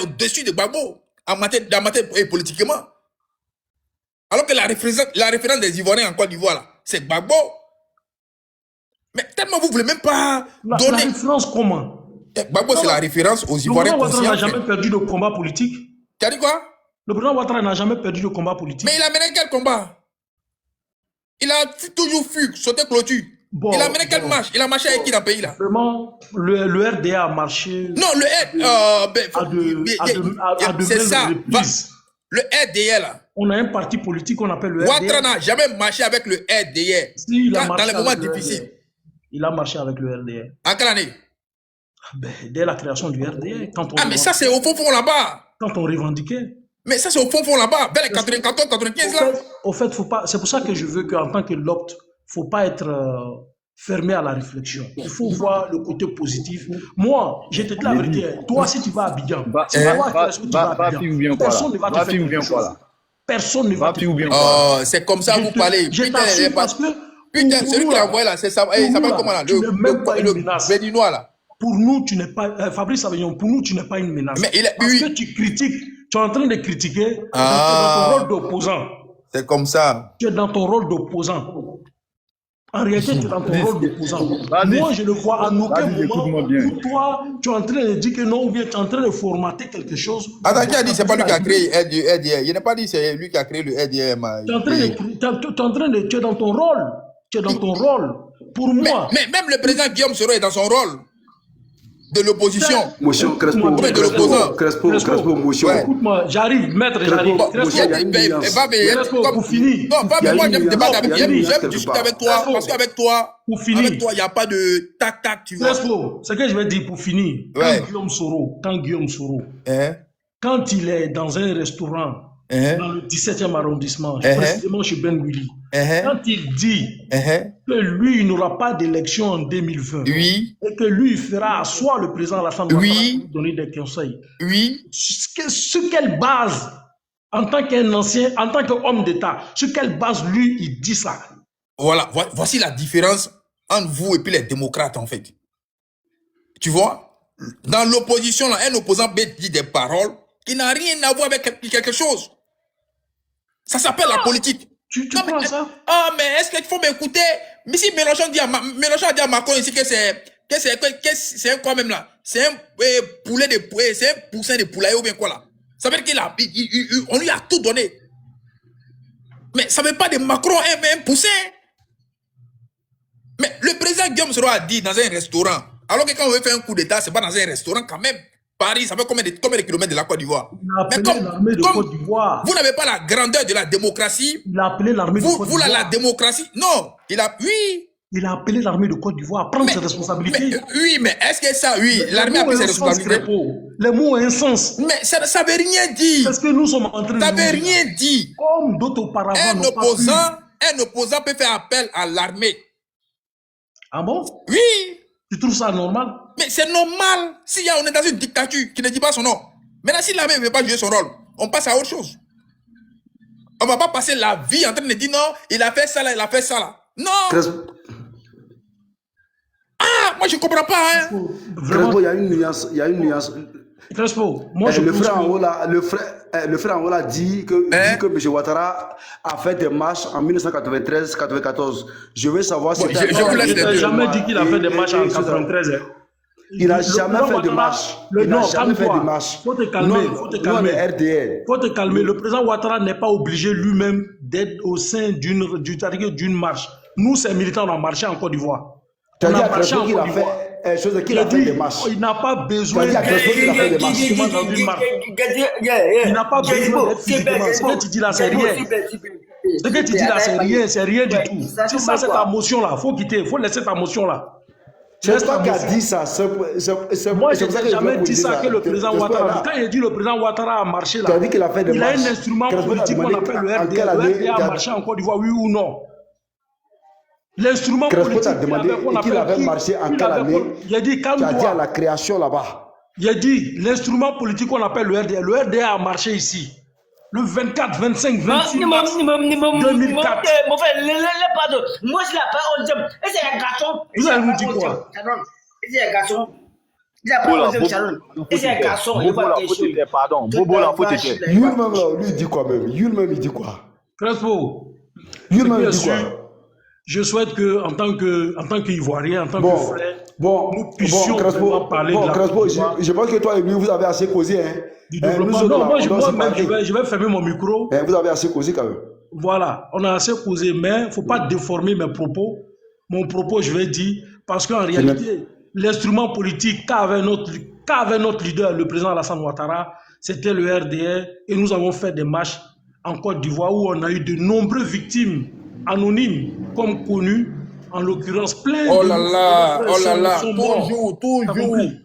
au-dessus de Gbagbo, en matière politiquement. Alors que la référence des Ivoiriens en Côte d'Ivoire là, c'est Gbagbo. Mais tellement vous ne voulez même pas donner. La référence comment? Gbagbo, c'est la référence aux Ivoiriens conscients. Le président Ouattara n'a jamais perdu de combat politique. Tu as dit quoi? Le président Ouattara n'a jamais perdu de combat politique. Mais il a mené quel combat? Il a toujours fui, sauté clôture. Bon, il a mené quelle marche? Il a marché avec qui dans le pays là? Vraiment, le RDA a marché. Non, c'est ça. Le RDA là. On a un parti politique qu'on appelle le RDA. Ouattara n'a jamais marché avec le RDA. Si, dans les moments difficiles. Il a marché avec le RDA. En quelle année? Dès la création du RDA. Mais ça c'est au fond là-bas. Quand on revendiquait. Mais ça c'est au fond là-bas, vers les 94, 95 là. Au fait, faut pas. C'est pour ça que je veux qu'en tant que l'OPT, faut pas être fermé à la réflexion. Il faut voir le côté positif. Moi, je te dis la vérité. Toi, si tu vas à Abidjan, personne ne va te faire quelque chose. Personne ne va te faire quelque chose. Oh, c'est comme ça vous parlez. Putain, celui qui a envoyé là, c'est ça. Il s'appelle comment là? Le Béninois là. Pour nous, tu n'es pas... Fabrice Avignon, pour nous, tu n'es pas une menace. Mais parce que tu critiques, tu es en train de critiquer dans ton rôle d'opposant. C'est comme ça. Tu es dans ton rôle d'opposant. En réalité, tu es dans ton rôle d'opposant. Moi, je le vois à aucun moment où toi, tu es en train de dire que non, ou bien tu es en train de formater quelque chose. Attends, qui a dit c'est pas lui qui a créé le RDA? Il n'a pas dit c'est lui qui a créé le RDA. Tu es dans ton rôle. Tu es dans ton rôle. Pour moi... Mais même le président Guillaume Soro est dans son rôle. De l'opposition. Monsieur Crespo, de l'opposant. Crespo, monsieur. Écoute-moi, j'arrive, maître, j'arrive. Crespo, pour finir. Non, moi, j'aime débattre avec toi. J'aime discuter avec toi. Parce qu'avec toi, il n'y a pas de tac-tac, tu vois. Crespo, ce que je vais dire pour finir. Quand Guillaume Soro, quand il est dans un restaurant, dans le 17e arrondissement, précisément chez Ben Willy, quand il dit que lui, il n'aura pas d'élection en 2020, et que lui, il fera asseoir le président Alassane Ouattara pour lui donner des conseils, sur quelle base En tant qu'un ancien, en tant qu'homme d'État, sur quelle base lui, il dit ça? Voilà, voici la différence entre vous et puis les démocrates, en fait. Tu vois, dans l'opposition, un opposant peut dire des paroles qui n'ont rien à voir avec quelque chose. Ça s'appelle la politique. Tu prends ça? Ah, mais est-ce qu'il faut m'écouter? Mais si Mélenchon a dit à Macron ici que c'est un quoi même là? C'est un poulet de poulet, c'est un poussin de poulailler ou bien quoi là? Ça veut dire qu'on lui a tout donné. Mais ça ne veut pas de Macron un poussin. Mais le président Guillaume Soro a dit dans un restaurant, alors que quand on veut faire un coup d'État, c'est pas dans un restaurant quand même. Paris, ça fait combien de kilomètres de la Côte d'Ivoire? Mais comme vous n'avez pas la grandeur de la démocratie, il a appelé l'armée de Côte d'Ivoire. Vous, la démocratie, non, il a appelé l'armée de Côte d'Ivoire à prendre ses responsabilités. Mais est-ce que ça, l'armée a pris ses responsabilités? Les mots ont un sens. Mais ça ne veut rien dire. C'est ce que nous sommes en train de dire. Ça ne veut rien dire. Comme d'autres auparavant. Un opposant peut faire appel à l'armée. Ah bon? Oui. Tu trouves ça normal? Mais c'est normal si on est dans une dictature qui ne dit pas son nom. Maintenant, si l'armée ne veut pas jouer son rôle, on passe à autre chose. On ne va pas passer la vie en train de dire non, il a fait ça là, il a fait ça là. Non. Ah, moi je ne comprends pas. Hein. Crespo, il y a une nuance. Crespo, moi je le frère en haut là dit que M. Ouattara a fait des marches en 1993-94. Je veux savoir si... Je n'ai jamais dit qu'il a fait des marches en 1993. Il n'a jamais fait de marche. Non, calme-toi. Faut te calmer. Faut te calmer. Le président Ouattara n'est pas obligé lui-même d'être au sein d'une marche. Nous, ces militants, on a marché en Côte d'Ivoire. On a marché en Côte d'Ivoire. Il n'a pas besoin d'être physiquement dans une marche. Il n'a pas besoin d'être physiquement. Ce que tu dis là, c'est rien. Ce que tu dis là, c'est rien du tout. Si ça, c'est ta motion là, il faut quitter, il faut laisser ta motion là. C'est toi qui as dit ça. Moi, je n'ai jamais dit ça que le président Ouattara. Quand il dit le président Ouattara a marché là, il a un instrument politique qu'on appelle le RDA. Le RDA a marché en Côte d'Ivoire, oui ou non? L'instrument politique qu'il avait marché en quelle année? Il a dit calme-toi. Tu as dit à la création là-bas. Il a dit l'instrument politique qu'on appelle le RDA. Le RDA a marché ici. Le 24, 25, 26 mars 2004. Mon frère, pardon. Moi, je l'ai pas. Et c'est un garçon. Vous allez nous dire quoi? Et c'est un garçon. Il a pas osé Sharon. Et c'est un garçon. Pardon, Bobo, la faute était. Yul même, lui, il dit quoi même? Yul même, il dit quoi? Crespo. Yul même, il dit quoi? Je souhaite que, en tant qu'Ivoirien, en tant que frère, nous puissions parler de la Crespo, je pense que toi et lui, vous avez assez causé. Hein. Je vais fermer mon micro. Vous avez assez causé quand même. Voilà, on a assez causé, mais il ne faut pas déformer mes propos. Mon propos, je vais dire, parce qu'en réalité, l'instrument politique qu'avait notre leader, le président Alassane Ouattara, c'était le RDR, et nous avons fait des marches en Côte d'Ivoire où on a eu de nombreuses victimes anonymes, comme connues, en l'occurrence plein toujours.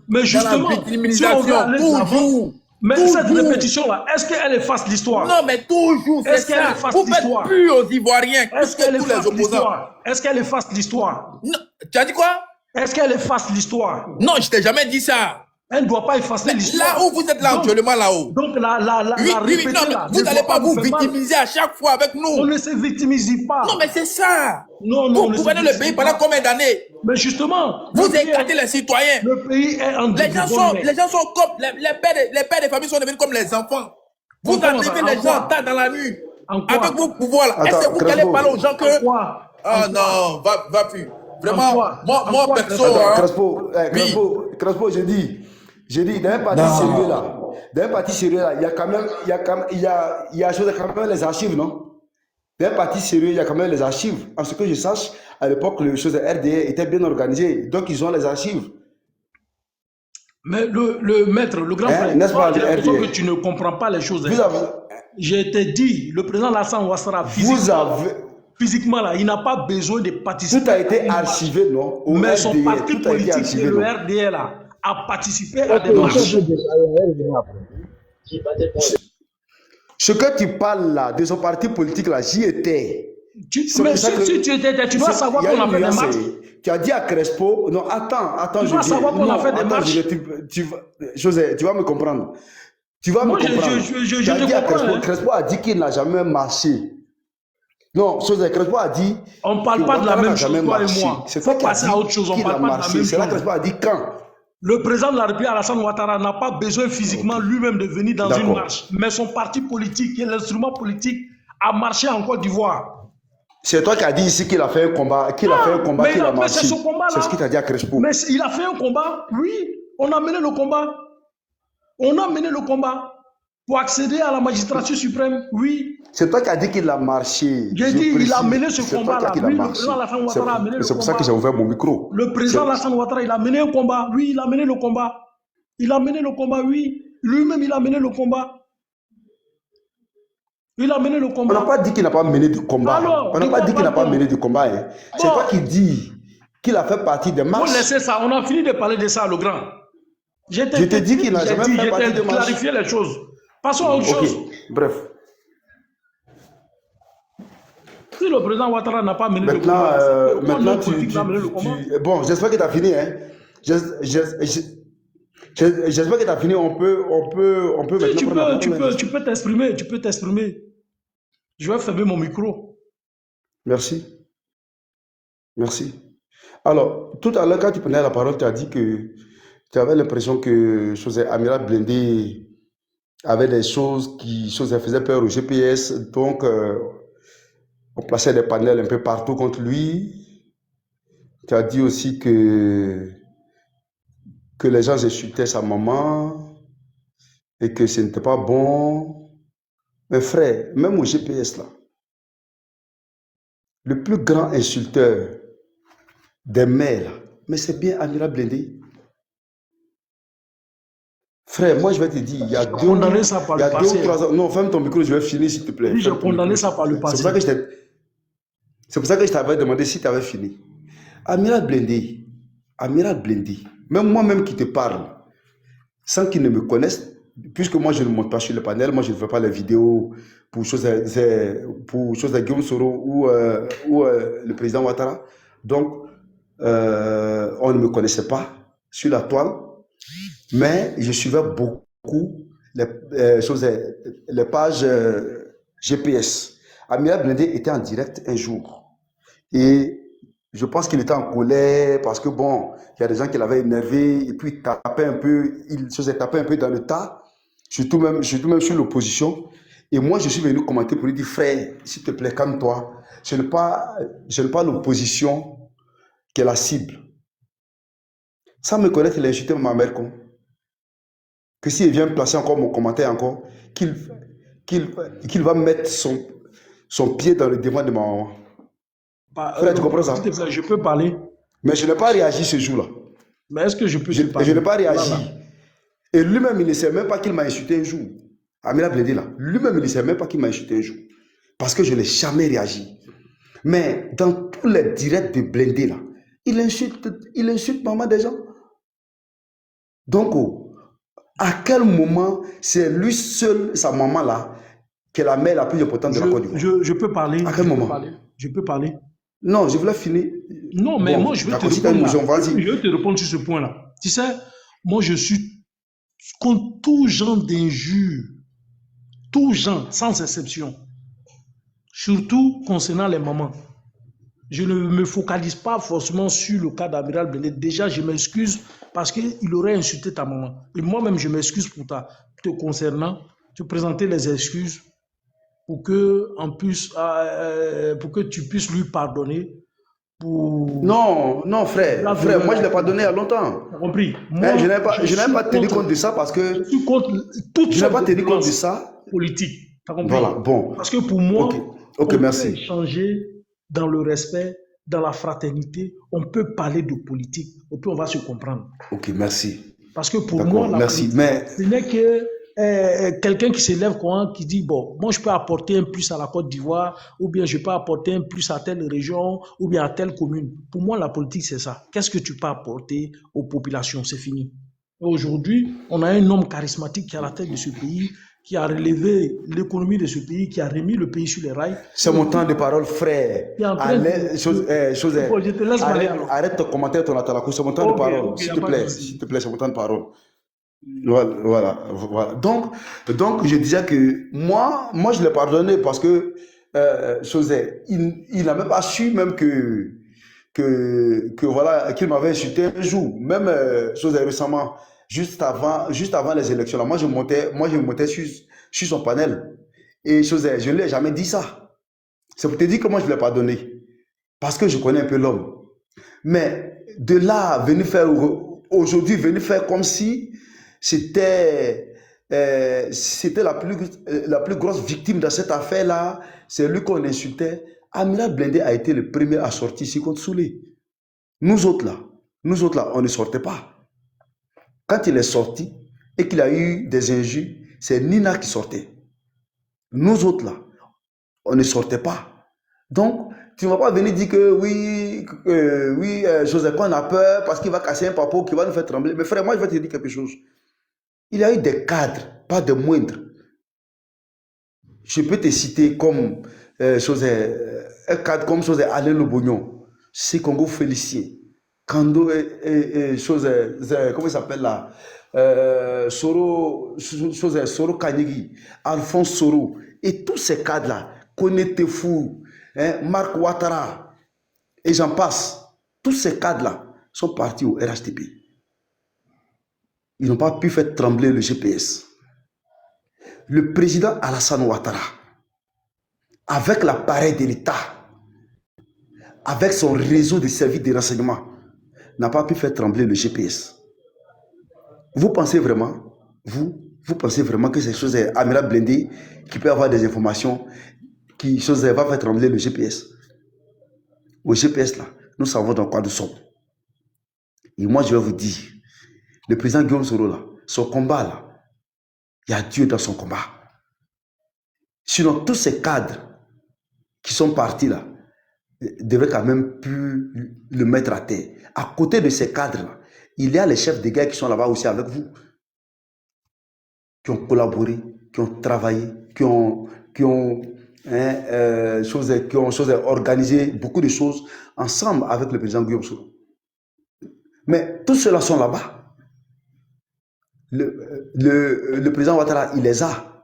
Mais justement, si on veut aller toujours. Mais cette répétition-là, est-ce qu'elle efface l'histoire? Non, mais toujours, c'est ça. Vous faites plus aux Ivoiriens. Est-ce qu'elle efface l'histoire? Est-ce qu'elle efface l'histoire? Non, tu as dit quoi? Est-ce qu'elle efface l'histoire? Non, je t'ai jamais dit ça. Elle ne doit pas effacer l'histoire. Là où vous êtes là actuellement, là-haut. Donc la répéter là. Vous n'allez pas vous victimiser à chaque fois avec nous. On ne se victimise pas. Non, mais c'est ça. Non, vous gouvernez le pays pendant combien d'années? Mais justement, vous écartez les citoyens. Le pays est en développement. Les gens sont comme les pères des familles sont devenus comme les enfants. Vous enlevez les gens tard dans la nuit. Avec vos pouvoirs là. Est-ce que vous allez parler aux gens que ah non, va plus. Vraiment, moi perso. Crespo, j'ai dit, dans un parti sérieux là, il y a quand même, il y a quand même les archives, non? Dans un parti sérieux, il y a quand même les archives. En ce que je sache, à l'époque, les choses de RDA étaient bien organisées, donc ils ont les archives. Mais le maître, le grand frère, j'ai l'impression que tu ne comprends pas les choses. J'ai été dit, le président Alassane Ouattara, physiquement là, il n'a pas besoin de participer. Tout a été archivé, non? Mais son parti politique, c'est le RDA là, a participé à des marches. Ce que tu parles là, de son parti politique là, j'y étais. Mais si tu étais, tu dois savoir qu'on a fait des marches. Tu as dit à Crespo, non, attends, tu dois savoir qu'on a fait des marches. José, tu vas me comprendre. Tu vas Moi, me comprendre. je Tu as te dit à comprends. Crespo, Hein. Crespo a dit qu'il n'a jamais marché. Non, Crespo a dit. On ne parle pas de la même chose, toi et moi. C'est Il faut toi qui as passer à autre chose. On ne parle pas de la même C'est là chose. que Crespo a dit quand. Le président de la République, Alassane Ouattara, n'a pas besoin physiquement lui-même de venir dans une marche. Mais son parti politique et l'instrument politique a marché en Côte d'Ivoire. C'est toi qui as dit ici qu'il a fait un combat, qu'il a marché. C'est ce combat-là. C'est ce qu'il t'a dit à Crespo. Mais il a fait un combat, oui. On a mené le combat. On a mené le combat pour accéder à la magistrature suprême, oui. C'est toi qui as dit qu'il a marché. J'ai dit il a mené ce combat-là. Oui, le président Alassane Ouattara a mené le combat. C'est pour ça que j'ai ouvert mon micro. Le président Alassane Ouattara, il a mené un combat. Oui, il a mené le combat. Il a mené le combat, oui. Lui-même, il a mené le combat. Il a mené le combat. On n'a pas dit qu'il n'a pas mené de combat. Alors, on n'a pas dit qu'il n'a pas mené de combat. Hein. C'est toi qui dis qu'il a fait partie des marches. Vous laissez ça. On a fini de parler de ça, le grand. Je t'ai dit qu'il n'a jamais fait partie des marches. J'ai clarifié les choses. Passons à autre chose. Bref. Si le président Ouattara n'a pas mené le combat, maintenant bon, j'espère que tu as fini. Hein. J'espère que tu as fini. On peut tu peux t'exprimer. Tu peux t'exprimer. Je vais fermer mon micro. Merci. Merci. Alors, tout à l'heure, quand tu prenais la parole, tu as dit que tu avais l'impression que Amiral Blindé avait des choses qui faisaient peur au GPS. Donc, on plaçait des panels un peu partout contre lui. Tu as dit aussi que les gens insultaient sa maman et que ce n'était pas bon. Mais frère, même au GPS, là, le plus grand insulteur des mères, mais c'est bien Amiral Blindé. Frère, moi je vais te dire, il y a 2 ou 3 ans. Non, ferme ton micro, je vais finir s'il te plaît. Oui, j'ai condamné ça par le passé. C'est pour ça que je t'avais demandé si tu avais fini. Amiral Blindé, même moi-même qui te parle, sans qu'ils ne me connaissent, puisque moi je ne monte pas sur le panel, moi je ne fais pas les vidéos pour choses de Guillaume Soro ou le président Ouattara. Donc, on ne me connaissait pas sur la toile, mais je suivais beaucoup les pages GPS. Amiral Blindé était en direct un jour et je pense qu'il était en colère parce que bon, il y a des gens qui l'avaient énervé et puis il tapait un peu dans le tas, surtout même sur l'opposition. Et moi, je suis venu commenter pour lui dire, frère, s'il te plaît, calme-toi. Ce n'est pas l'opposition qui est la cible. Sans me connaître, il a insulté ma mère con. Que s'il vient placer encore mon commentaire encore, qu'il va mettre son pied dans le devant de ma maman. Frère, tu comprends ça? Je peux parler. Mais je n'ai pas réagi ce jour-là. Mais est-ce que je peux te parler? Je n'ai pas réagi. Et lui-même, il ne sait même pas qu'il m'a insulté un jour. Amiral Blindé, là, lui-même, il ne sait même pas qu'il m'a insulté un jour. Parce que je n'ai jamais réagi. Mais dans tous les directs de Blindé, là, il insulte maman des gens. Donc, à quel moment c'est lui seul, sa maman là, qui est la mère la plus importante de la Côte d'Ivoire? Je peux parler. À quel moment? Je peux parler. Non, je voulais finir. Non, mais moi, je vais te répondre sur ce point-là. Tu sais, moi, je suis contre tout genre d'injures. Tout genre, sans exception. Surtout concernant les mamans. Je ne me focalise pas forcément sur le cas d'Amiral Blindé. Déjà, je m'excuse parce qu'il aurait insulté ta maman. Et moi-même, je m'excuse pour te concernant. Te présenter les excuses pour que tu puisses lui pardonner. Non, frère, moi je ne l'ai pas donné il y a longtemps. Tu as compris? Moi, je n'ai pas tenu compte de ça parce que... Je suis contre toute je n'ai pas tenu compte de ça. Politique. Tu as compris? Voilà, bon. Parce que pour moi, on peut échanger dans le respect, dans la fraternité. On peut parler de politique. On va se comprendre. Ok, merci. Parce que pour moi, la politique, ce n'est que quelqu'un qui s'élève qui dit, bon, moi je peux apporter un plus à la Côte d'Ivoire, ou bien je peux apporter un plus à telle région, ou bien à telle commune. Pour moi, la politique, c'est ça. Qu'est-ce que tu peux apporter aux populations? C'est fini. Aujourd'hui, on a un homme charismatique qui est à la tête de ce pays, qui a relevé l'économie de ce pays, qui a remis le pays sur les rails. C'est mon temps de parole, frère. Arrête ton commentaire, ton atalakou, c'est mon temps de parole. S'il te plaît, c'est mon temps de parole. Voilà. Donc, je disais que moi je l'ai pardonné parce que il n'a même pas su même voilà, qu'il m'avait insulté un jour. Même récemment, juste avant les élections, là, moi je montais sur son panel. Et je ne lui ai jamais dit ça. C'est pour te dire comment je ne l'ai pas donné. Parce que je connais un peu l'homme. Mais de là, aujourd'hui, venir faire comme si c'était la plus grosse victime de cette affaire-là, c'est lui qu'on insultait. Amiral Blindé a été le premier à sortir ici contre Soulé. Nous autres là, on ne sortait pas. Quand il est sorti et qu'il a eu des injures, c'est Nina qui sortait. Nous autres là, on ne sortait pas. Donc, tu ne vas pas venir dire que oui, Joseph, on a peur parce qu'il va casser un papo qui va nous faire trembler. Mais frère, moi je vais te dire quelque chose. Il y a eu des cadres, pas de moindres. Je peux te citer comme un cadre comme Alain Lobognon, c'est Congo Félicien, Kando comment il s'appelle là, Soro Kanyigi, Alphonse Soro, et tous ces cadres-là, Kone Tefou, Marc Ouattara, et j'en passe, tous ces cadres-là sont partis au RHDP. Ils n'ont pas pu faire trembler le GPS. Le président Alassane Ouattara, avec l'appareil de l'État, avec son réseau de services de renseignement, n'a pas pu faire trembler le GPS. Vous pensez vraiment, vous pensez vraiment que c'est chose Amiral Blindé qui peut avoir des informations qui va faire trembler le GPS? Au GPS là, nous savons dans quoi nous sommes. Et moi je vais vous dire, le président Guillaume Soro là, son combat là, il y a Dieu dans son combat. Sinon, tous ces cadres qui sont partis là devraient quand même plus le mettre à terre. À côté de ces cadres-là, il y a les chefs de guerre qui sont là-bas aussi avec vous, qui ont collaboré, qui ont travaillé, qui ont organisé beaucoup de choses ensemble avec le président Guillaume Soro. Mais tous ceux-là sont là-bas. Le président Ouattara, il les a.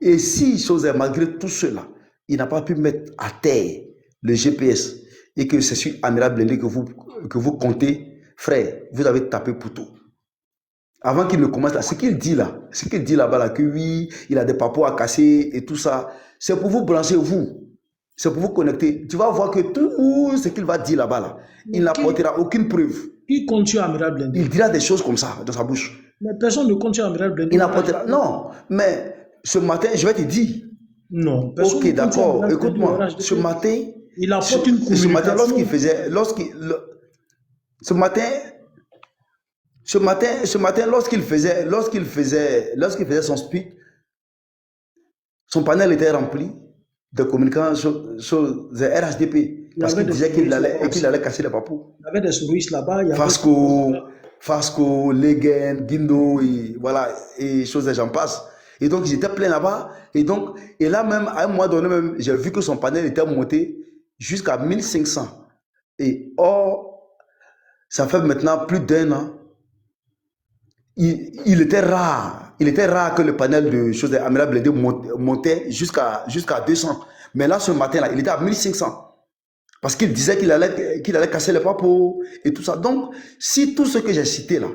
Et si, malgré tout cela, il n'a pas pu mettre à terre le GPS et que c'est sur Amiral Blindé que vous comptez, frère, vous avez tapé pour tout. Avant qu'il ne commence là, ce qu'il dit là-bas, là, que oui, il a des papos à casser et tout ça, c'est pour vous brancher, vous. C'est pour vous connecter. Tu vas voir que tout ce qu'il va dire là-bas, là, il n'apportera aucune preuve. Qui compte sur Amiral Blindé? Il dira des choses comme ça dans sa bouche. Mais personne ne compte sur Amiral Blindé. Il n'apportera. Non, mais ce matin, je vais te dire. Non, personne. Ok, d'accord. Écoute-moi. Ce matin, il apporte une communication. Ce matin, lorsqu'il faisait son speech, son panel était rempli de communicants sur RHDP. Parce qu'il disait qu'il allait casser les papous. Il y avait des souris là-bas. Fasco, Legen, Guindo, et voilà, et choses et j'en passe. Et donc, ils étaient pleins là-bas. Et là même, à un mois donné, même, j'ai vu que son panel était monté jusqu'à 1500. Et or, ça fait maintenant plus d'1 an. Il était rare que le panel de choses d'Amiral Blindé montait jusqu'à 200. Mais là, ce matin-là, il était à 1500. Parce qu'il disait qu'il allait casser les papos et tout ça. Donc, si tous ceux que j'ai cités là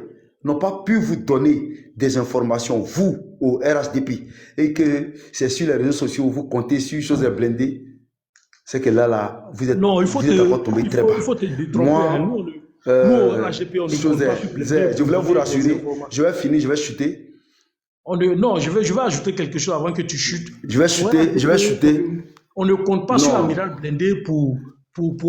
n'ont pas pu vous donner des informations, vous, au RHDP, et que c'est sur les réseaux sociaux où vous comptez sur choses blindées, c'est que là, vous êtes encore tombé très bas. Il faut te détromper. Moi, nous, au RHDP, on ne compte pas sur blindé. Je voulais vous rassurer. Je vais finir, je vais chuter. Non, je vais ajouter quelque chose avant que tu chutes. Je vais chuter. On ne compte pas sur Amiral Blindé pour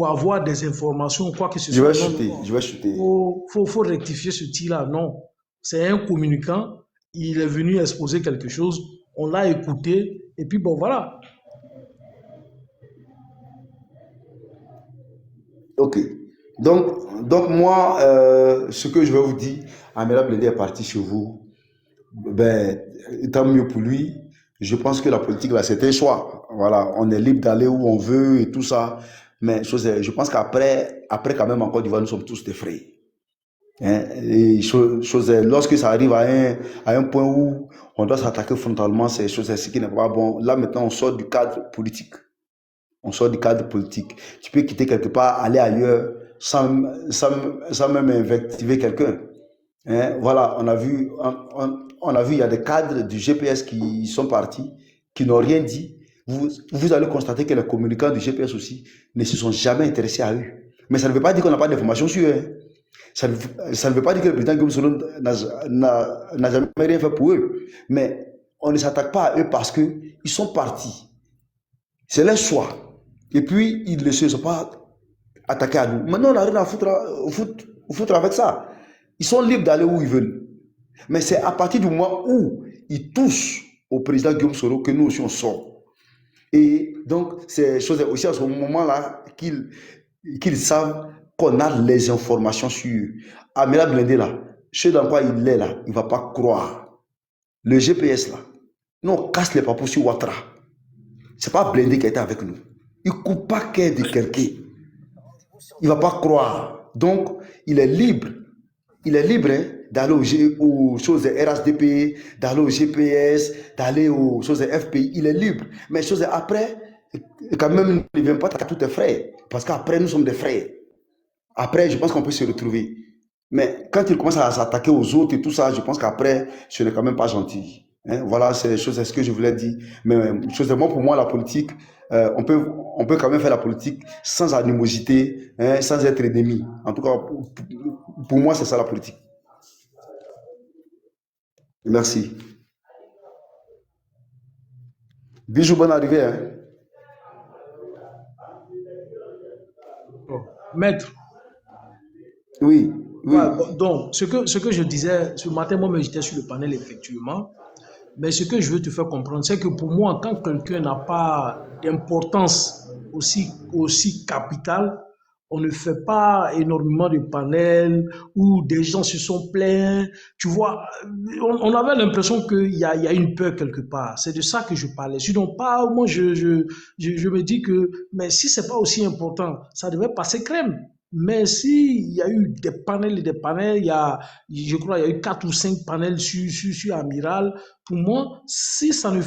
avoir des informations, quoi que ce soit. Je vais chuter. Faut rectifier ce tir-là. Non, c'est un communicant. Il est venu exposer quelque chose. On l'a écouté. Et puis, bon, voilà. Ok. Donc moi, ce que je vais vous dire, Amiral Blindé est parti chez vous. Ben, tant mieux pour lui. Je pense que la politique, là, c'est un choix. Voilà, on est libre d'aller où on veut et tout ça. Mais je pense qu'après quand même, en Côte d'Ivoire, nous sommes tous des frères. Hein, lorsque ça arrive à un point où on doit s'attaquer frontalement, c'est ce qui n'est pas bon. Là, maintenant, on sort du cadre politique. On sort du cadre politique. Tu peux quitter quelque part, aller ailleurs, sans même invectiver quelqu'un. Hein, voilà, on a vu, il y a des cadres du GPS qui sont partis, qui n'ont rien dit. Vous allez constater que les communicants du GPS aussi ne se sont jamais intéressés à eux. Mais ça ne veut pas dire qu'on n'a pas d'informations sur eux. Ça ne veut pas dire que le président Guillaume Soro n'a jamais rien fait pour eux. Mais on ne s'attaque pas à eux parce qu'ils sont partis. C'est leur choix. Et puis, ils ne se sont pas attaqués à nous. Maintenant, on n'a rien à foutre avec ça. Ils sont libres d'aller où ils veulent. Mais c'est à partir du moment où ils touchent au président Guillaume Soro que nous aussi on sort. Et donc, c'est aussi à ce moment-là qu'ils savent qu'on a les informations sur Amiral Blindé là. Ce dans quoi il est là, il ne va pas croire. Le GPS là, nous on casse les papous sur Ouattara. Ce n'est pas Blindé qui a été avec nous. Il ne coupe pas qu'un de quelqu'un. Il ne va pas croire. Donc, il est libre. Il est libre hein, d'aller aux choses de RHDP, d'aller au GPS, d'aller aux choses de FPI. Il est libre. Mais choses après, quand même, il ne vient pas à tous tes frères. Parce qu'après, nous sommes des frères. Après, je pense qu'on peut se retrouver. Mais quand il commence à s'attaquer aux autres et tout ça, je pense qu'après, ce n'est quand même pas gentil. Hein? Voilà, c'est ce que je voulais dire. Mais pour moi, la politique, on peut quand même faire la politique sans animosité, hein, sans être ennemi. En tout cas, pour moi, c'est ça la politique. Merci. Bijou, bonne arrivée. Hein? Maître. Oui. Ouais, donc, ce que je disais, ce matin, moi, j'étais sur le panel, effectivement. Mais ce que je veux te faire comprendre, c'est que pour moi, quand quelqu'un n'a pas d'importance aussi capitale, on ne fait pas énormément de panels où des gens se sont plaints. Tu vois, on avait l'impression qu'il y a une peur quelque part. C'est de ça que je parlais. Sinon, pas, moi, je me dis que, mais si c'est pas aussi important, ça devait passer crème. Mais s'il y a eu des panels et des panels, je crois il y a eu 4 ou 5 panels sur Amiral. Pour moi, si ça ne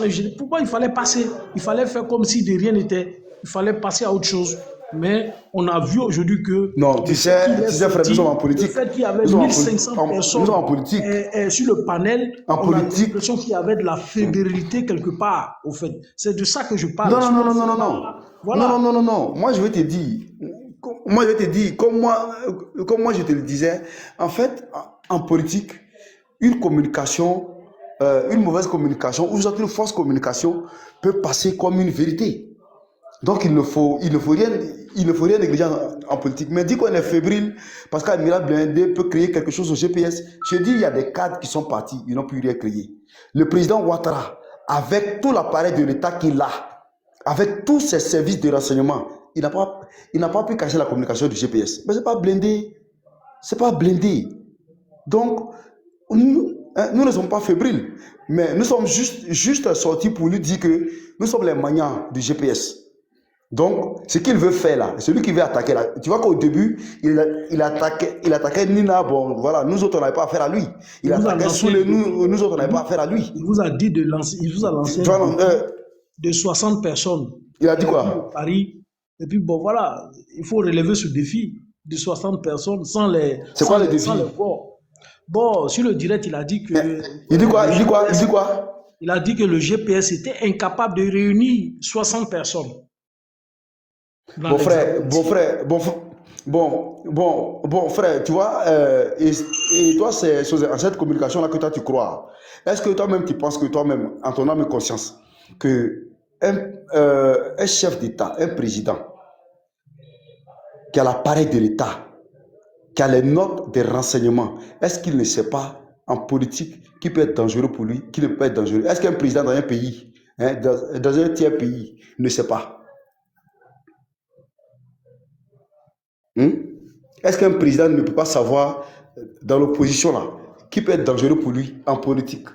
gênait, pourquoi il fallait passer? Il fallait faire comme si de rien n'était. Il fallait passer à autre chose. Mais on a vu aujourd'hui que... Non, tu sais, frère, nous sommes en politique. Le fait qu'il y avait 1500 personnes en politique. Sur le panel, on a l'impression qu'il y avait de la fédéralité quelque part, au fait. C'est de ça que je parle. Non. Voilà. Non. Moi, je vais te dire, comme moi je te le disais, en fait, en politique, une mauvaise communication, ou une fausse communication peut passer comme une vérité. Donc, il ne faut rien négliger en politique. Mais dis qu'on est fébrile parce qu'Amiral Blindé peut créer quelque chose au GPS. Je dis, il y a des cadres qui sont partis, ils n'ont pu rien créer. Le président Ouattara, avec tout l'appareil de l'État qu'il a, avec tous ses services de renseignement, il n'a pas pu cacher la communication du GPS. Mais ce n'est pas Blindé. C'est pas Blindé. Donc, nous ne sommes pas fébriles. Mais nous sommes juste sortis pour lui dire que nous sommes les maniants du GPS. Donc, ce qu'il veut faire là, celui qui veut attaquer là, tu vois qu'au début, il attaquait Nina, bon, voilà, nous autres on n'avait pas affaire à lui. Il attaquait Soule, nous autres on n'avait pas affaire à lui. Il vous a dit de lancer de 60 personnes. Il a dit quoi? Paris. Et puis bon, voilà, il faut relever ce défi de 60 personnes sans les... C'est quoi le défi? Bon, sur le direct, il a dit que... Il dit quoi? Il a dit que le GPS était incapable de réunir 60 personnes. Bon frère, tu vois, et toi, c'est en cette communication-là que toi tu crois. Est-ce que toi-même tu penses que toi-même, en ton âme et conscience, que un chef d'État, un président, qui a l'appareil de l'État, qui a les notes des renseignements, est-ce qu'il ne sait pas en politique qui peut être dangereux pour lui, qui ne peut pas être dangereux? Est-ce qu'un président dans un pays, hein, dans un tiers pays, ne sait pas? Est-ce qu'un président ne peut pas savoir dans l'opposition là qui peut être dangereux pour lui en politique?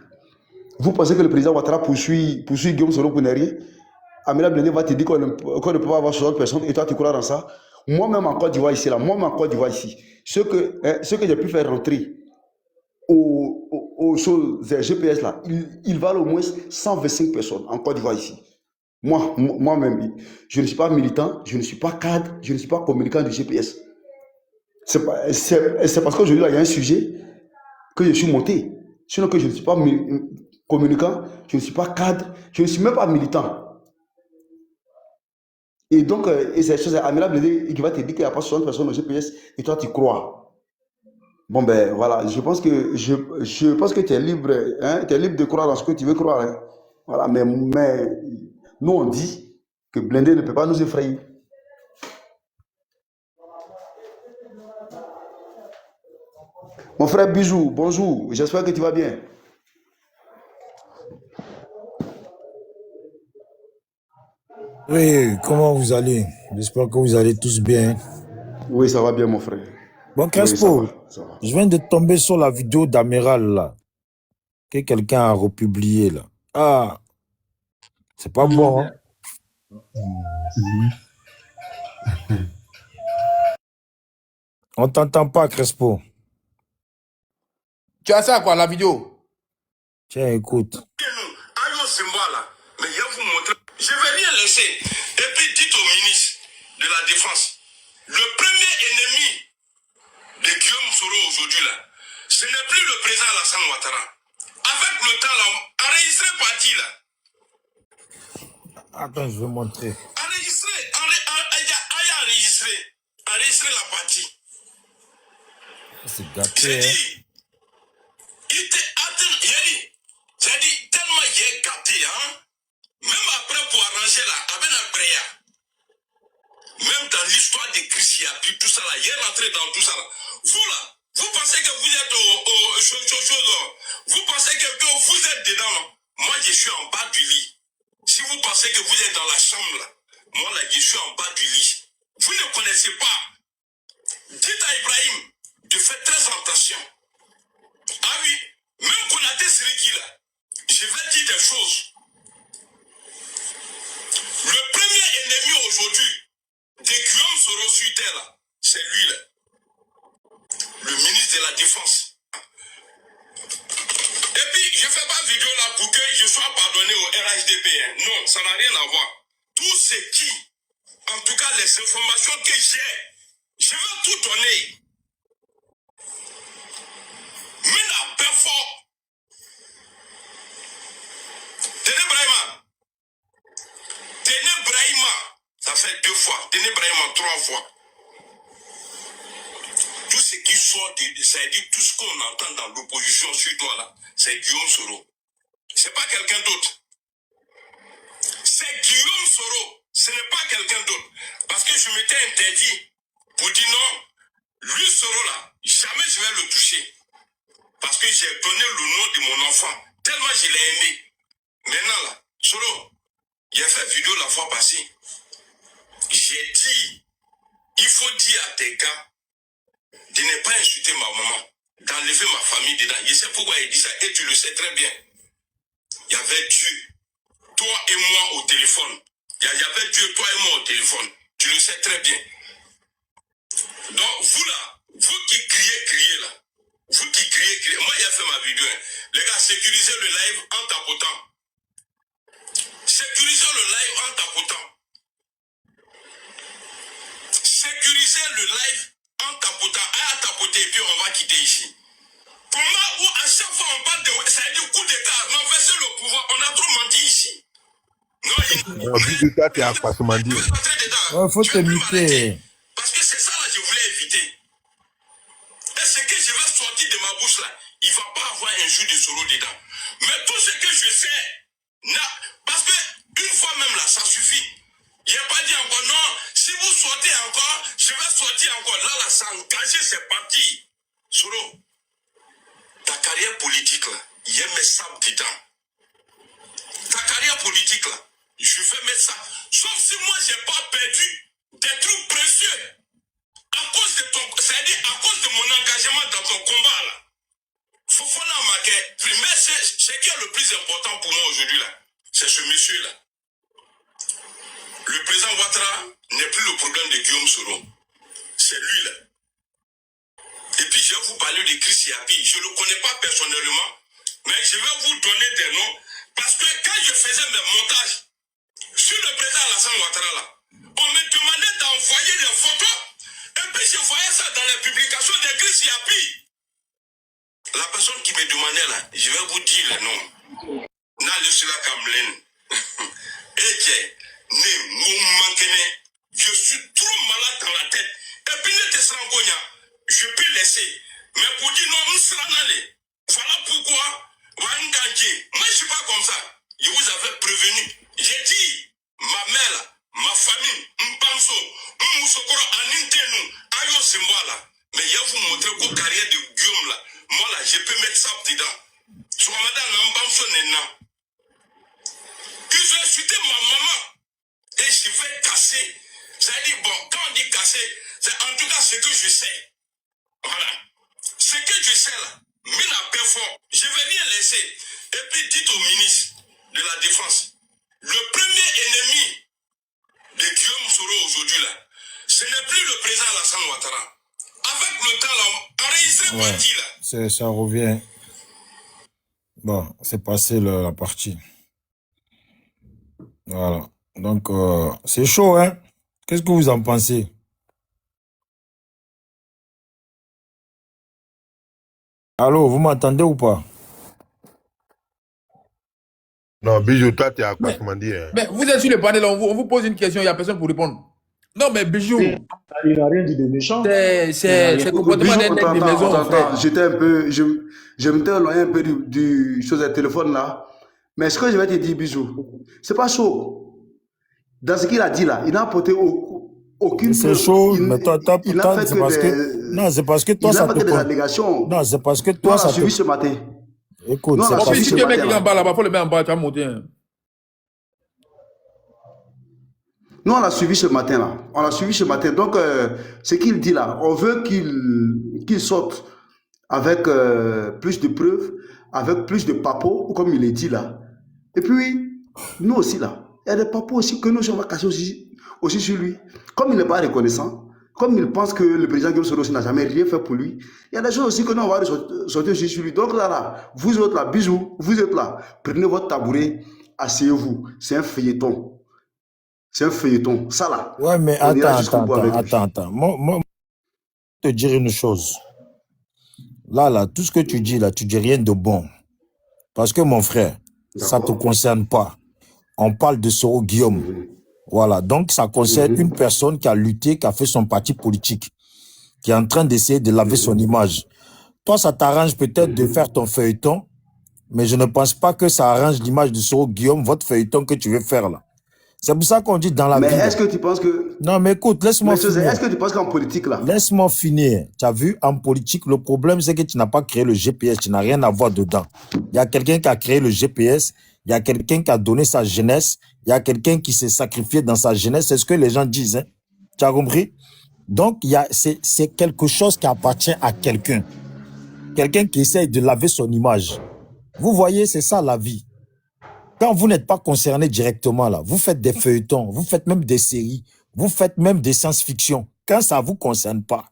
Vous pensez que le président Ouattara poursuit Guillaume Soro pour ne rien? Amiral Blindé va te dire qu'on ne peut pas avoir 60 personnes et toi tu crois dans ça? moi-même en Côte d'Ivoire ici, ce que j'ai pu faire rentrer aux choses GPS là, ils valent au moins 125 personnes en Côte d'Ivoire ici. Moi-même, je ne suis pas militant, je ne suis pas cadre, je ne suis pas communicant du GPS. C'est parce qu'aujourd'hui, il y a un sujet que je suis monté. Sinon que je ne suis pas communicant, je ne suis pas cadre, je ne suis même pas militant. Et donc, c'est chose admirable qui va te dire qu'il n'y a pas 60 personnes au GPS et toi, tu crois. Bon, ben voilà, je pense que tu es libre, hein, tu es libre de croire dans ce que tu veux croire. Hein. Voilà, mais nous, on dit que Blindé ne peut pas nous effrayer. Mon frère Bijou, bonjour, j'espère que tu vas bien. Oui, comment vous allez? J'espère que vous allez tous bien. Oui, ça va bien, mon frère. Bon, Crespo, oui, ça va. Je viens de tomber sur la vidéo d'Amiral, là, que quelqu'un a republié, là. Ah, c'est pas bon, hein? On t'entend pas, Crespo. Tu as ça, quoi, la vidéo? Tiens, écoute. Je vais rien laisser. Et puis dites au ministre de la Défense, le premier ennemi de Guillaume Soro aujourd'hui là, ce n'est plus le président Alassane Ouattara. Avec le temps là, enregistrez parti là. Attends, je vais montrer. Enregistrez la partie. C'est gâté, hein. J'ai dit, tellement il est gâté, hein. Même après pour arranger là, avec la Bréa, même dans l'histoire de Christ, il y a plus tout ça là, il est rentré dans tout ça là. Vous là, vous pensez que vous êtes vous pensez que vous êtes dedans, non? Moi je suis en bas du lit. Si vous pensez que vous êtes dans la chambre là, moi là je suis en bas du lit. Vous ne connaissez pas. Dites à Ibrahim de faire très attention. Ah oui, même Konaté Siriki là, je vais dire des choses. Le premier ennemi aujourd'hui de Guillaume Soro sur terre, c'est lui là. Le ministre de la Défense. Et puis, je ne fais pas vidéo là pour que je sois pardonné au RHDP. Hein. Non, ça n'a rien à voir. Tout ce qui, en tout cas les informations que j'ai, je veux tout donner. Mais la Belfort, Téné Brahima, ça fait 2 fois. Téné Brahima 3 fois. Tout ce qui sort, c'est-à-dire tout ce qu'on entend dans l'opposition sur toi là, c'est Guillaume Soro. C'est pas quelqu'un d'autre. C'est Guillaume Soro. Ce n'est pas quelqu'un d'autre. Parce que je m'étais interdit pour dire non, lui Soro là, jamais je vais le toucher. Parce que j'ai donné le nom de mon enfant. Tellement je l'ai aimé. Maintenant là, Soro, j'ai fait vidéo la fois passée. J'ai dit, il faut dire à tes gars de ne pas insulter ma maman, d'enlever ma famille dedans. Je sais pourquoi il dit ça, et tu le sais très bien. Il y avait Dieu, toi et moi au téléphone. Il y avait Dieu, toi et moi au téléphone. Tu le sais très bien. Donc, vous là, vous qui criez là. Vous qui criez. Moi, j'ai fait ma vidéo. Hein. Les gars, sécurisez le live en tapotant. Sécurisez le live en tapotant. Sécurisez le live en tapotant. À tapoter, et puis on va quitter ici. Comment où à chaque fois on parle de ça a dit coup d'état, renverser le pouvoir, on a trop menti ici. Non, coup d'état, t'es à quoi se mentir? Il faut te muter. Parce que c'est ça là que je voulais éviter. Et ce que je vais sortir de ma bouche là, il ne va pas avoir un jus de Soro dedans. Mais tout ce que je sais, parce que une fois même là, ça suffit. Il n'a pas dit encore non, si vous sortez encore, je vais sortir encore. Là, ça a engagé, c'est parti. Soro, ta carrière politique là, il y a mes sables dedans. Ta carrière politique là, je vais mettre ça. Sauf si moi j'ai pas perdu des trucs précieux. À cause de ton, c'est-à-dire à cause de mon engagement dans ton combat là. Fofana Maké, mais ce qui est le plus important pour moi aujourd'hui là, c'est ce monsieur là. Le président Ouattara n'est plus le problème de Guillaume Soro. c'est lui là. Et puis je vais vous parler de Chris Yapi. Je ne le connais pas personnellement, mais je vais vous donner des noms. Parce que quand je faisais mes montages sur le président Alassane Ouattara là, on me demandait d'envoyer des photos. Et puis je voyais ça dans les publications de Chris Yapi. La personne qui me demandait là, je vais vous dire le nom. Nale Sula Kamlen. Je suis trop malade dans la tête. Et puis, je peux laisser. Mais pour dire non, voilà pourquoi. Moi, je ne suis pas comme ça. Je vous avais prévenu. J'ai dit, ma mère, ma famille, Mpamso, Moussokoro, Anintenu, Ayo, c'est moi là. Mais je vais vous montrer qu'au carrière de Guillaume là, moi là, je peux mettre ça dedans. Sur madame Mpamso, Nena. Puis je vais insulter ma maman. Et je vais casser. C'est-à-dire, bon, quand on dit casser, c'est en tout cas ce que je sais. Voilà. Ce que je sais là, mais la paix fort, je vais rien laisser. Et puis dites au ministre de la Défense, le premier ennemi de Guillaume Soro aujourd'hui là, ce n'est plus le président Alassane Ouattara. Avec le temps là, enregistré par qui là? Ça revient. Bon, c'est passé la partie. Voilà. Donc, c'est chaud, hein? Qu'est-ce que vous en pensez? Allô, vous m'entendez ou pas? Non, Bijou, toi, t'es à quoi, comment dire? Mais vous êtes sur le panel, on vous pose une question, il n'y a personne pour répondre. Non, mais Bijou. Il n'a rien dit de méchant. C'est comportement d'un mec de maison. J'étais un peu. Je m'étais éloigné un peu du chose de téléphone là. Mais ce que je vais te dire, Bijou, c'est pas chaud. Dans ce qu'il a dit là, il n'a apporté aucune preuve. C'est chaud, mais toi, c'est parce que... Non, c'est parce que toi, ça te... des allégations. Non, c'est parce que toi, ça te... suivi ce matin. Écoute, c'est parce que... Si tu mets quelqu'un en bas là-bas, il faut le mettre en bas, tu vas monter. Nous, on l'a suivi ce matin là. On l'a suivi ce matin. Donc, ce qu'il dit là, on veut qu'il sorte avec plus de preuves, avec plus de papos, comme il est dit là. Et puis, nous aussi là, il y a des papos aussi que nous, on va casser aussi sur lui. Comme il n'est pas reconnaissant, comme il pense que le président Guillaume Soro n'a jamais rien fait pour lui, il y a des choses aussi que nous, on va sortir aussi sur lui. Donc là, vous autres là, Bijou, vous êtes là, prenez votre tabouret, asseyez-vous. C'est un feuilleton. C'est un feuilleton. Ça là. Ouais, mais attends. Moi, je te dire une chose. Là, tout ce que tu dis là, tu dis rien de bon. Parce que mon frère, ça ne te concerne pas. On parle de Soro Guillaume. Voilà. Donc, ça concerne une personne qui a lutté, qui a fait son parti politique, qui est en train d'essayer de laver son image. Toi, ça t'arrange peut-être de faire ton feuilleton, mais je ne pense pas que ça arrange l'image de Soro Guillaume, votre feuilleton que tu veux faire là. C'est pour ça qu'on dit dans la vie. Mais est-ce que tu penses que... Non, mais écoute, laisse-moi finir. Est-ce que tu penses qu'en politique là... Laisse-moi finir. Tu as vu, en politique, le problème, c'est que tu n'as pas créé le GPS. Tu n'as rien à voir dedans. Il y a quelqu'un qui a créé le GPS. Il y a quelqu'un qui a donné sa jeunesse. Il y a quelqu'un qui s'est sacrifié dans sa jeunesse. C'est ce que les gens disent. Hein? Tu as compris? Donc, c'est quelque chose qui appartient à quelqu'un. Quelqu'un qui essaye de laver son image. Vous voyez, c'est ça la vie. Quand vous n'êtes pas concerné directement, là, vous faites des feuilletons, vous faites même des séries, vous faites même des science-fiction. Quand ça ne vous concerne pas.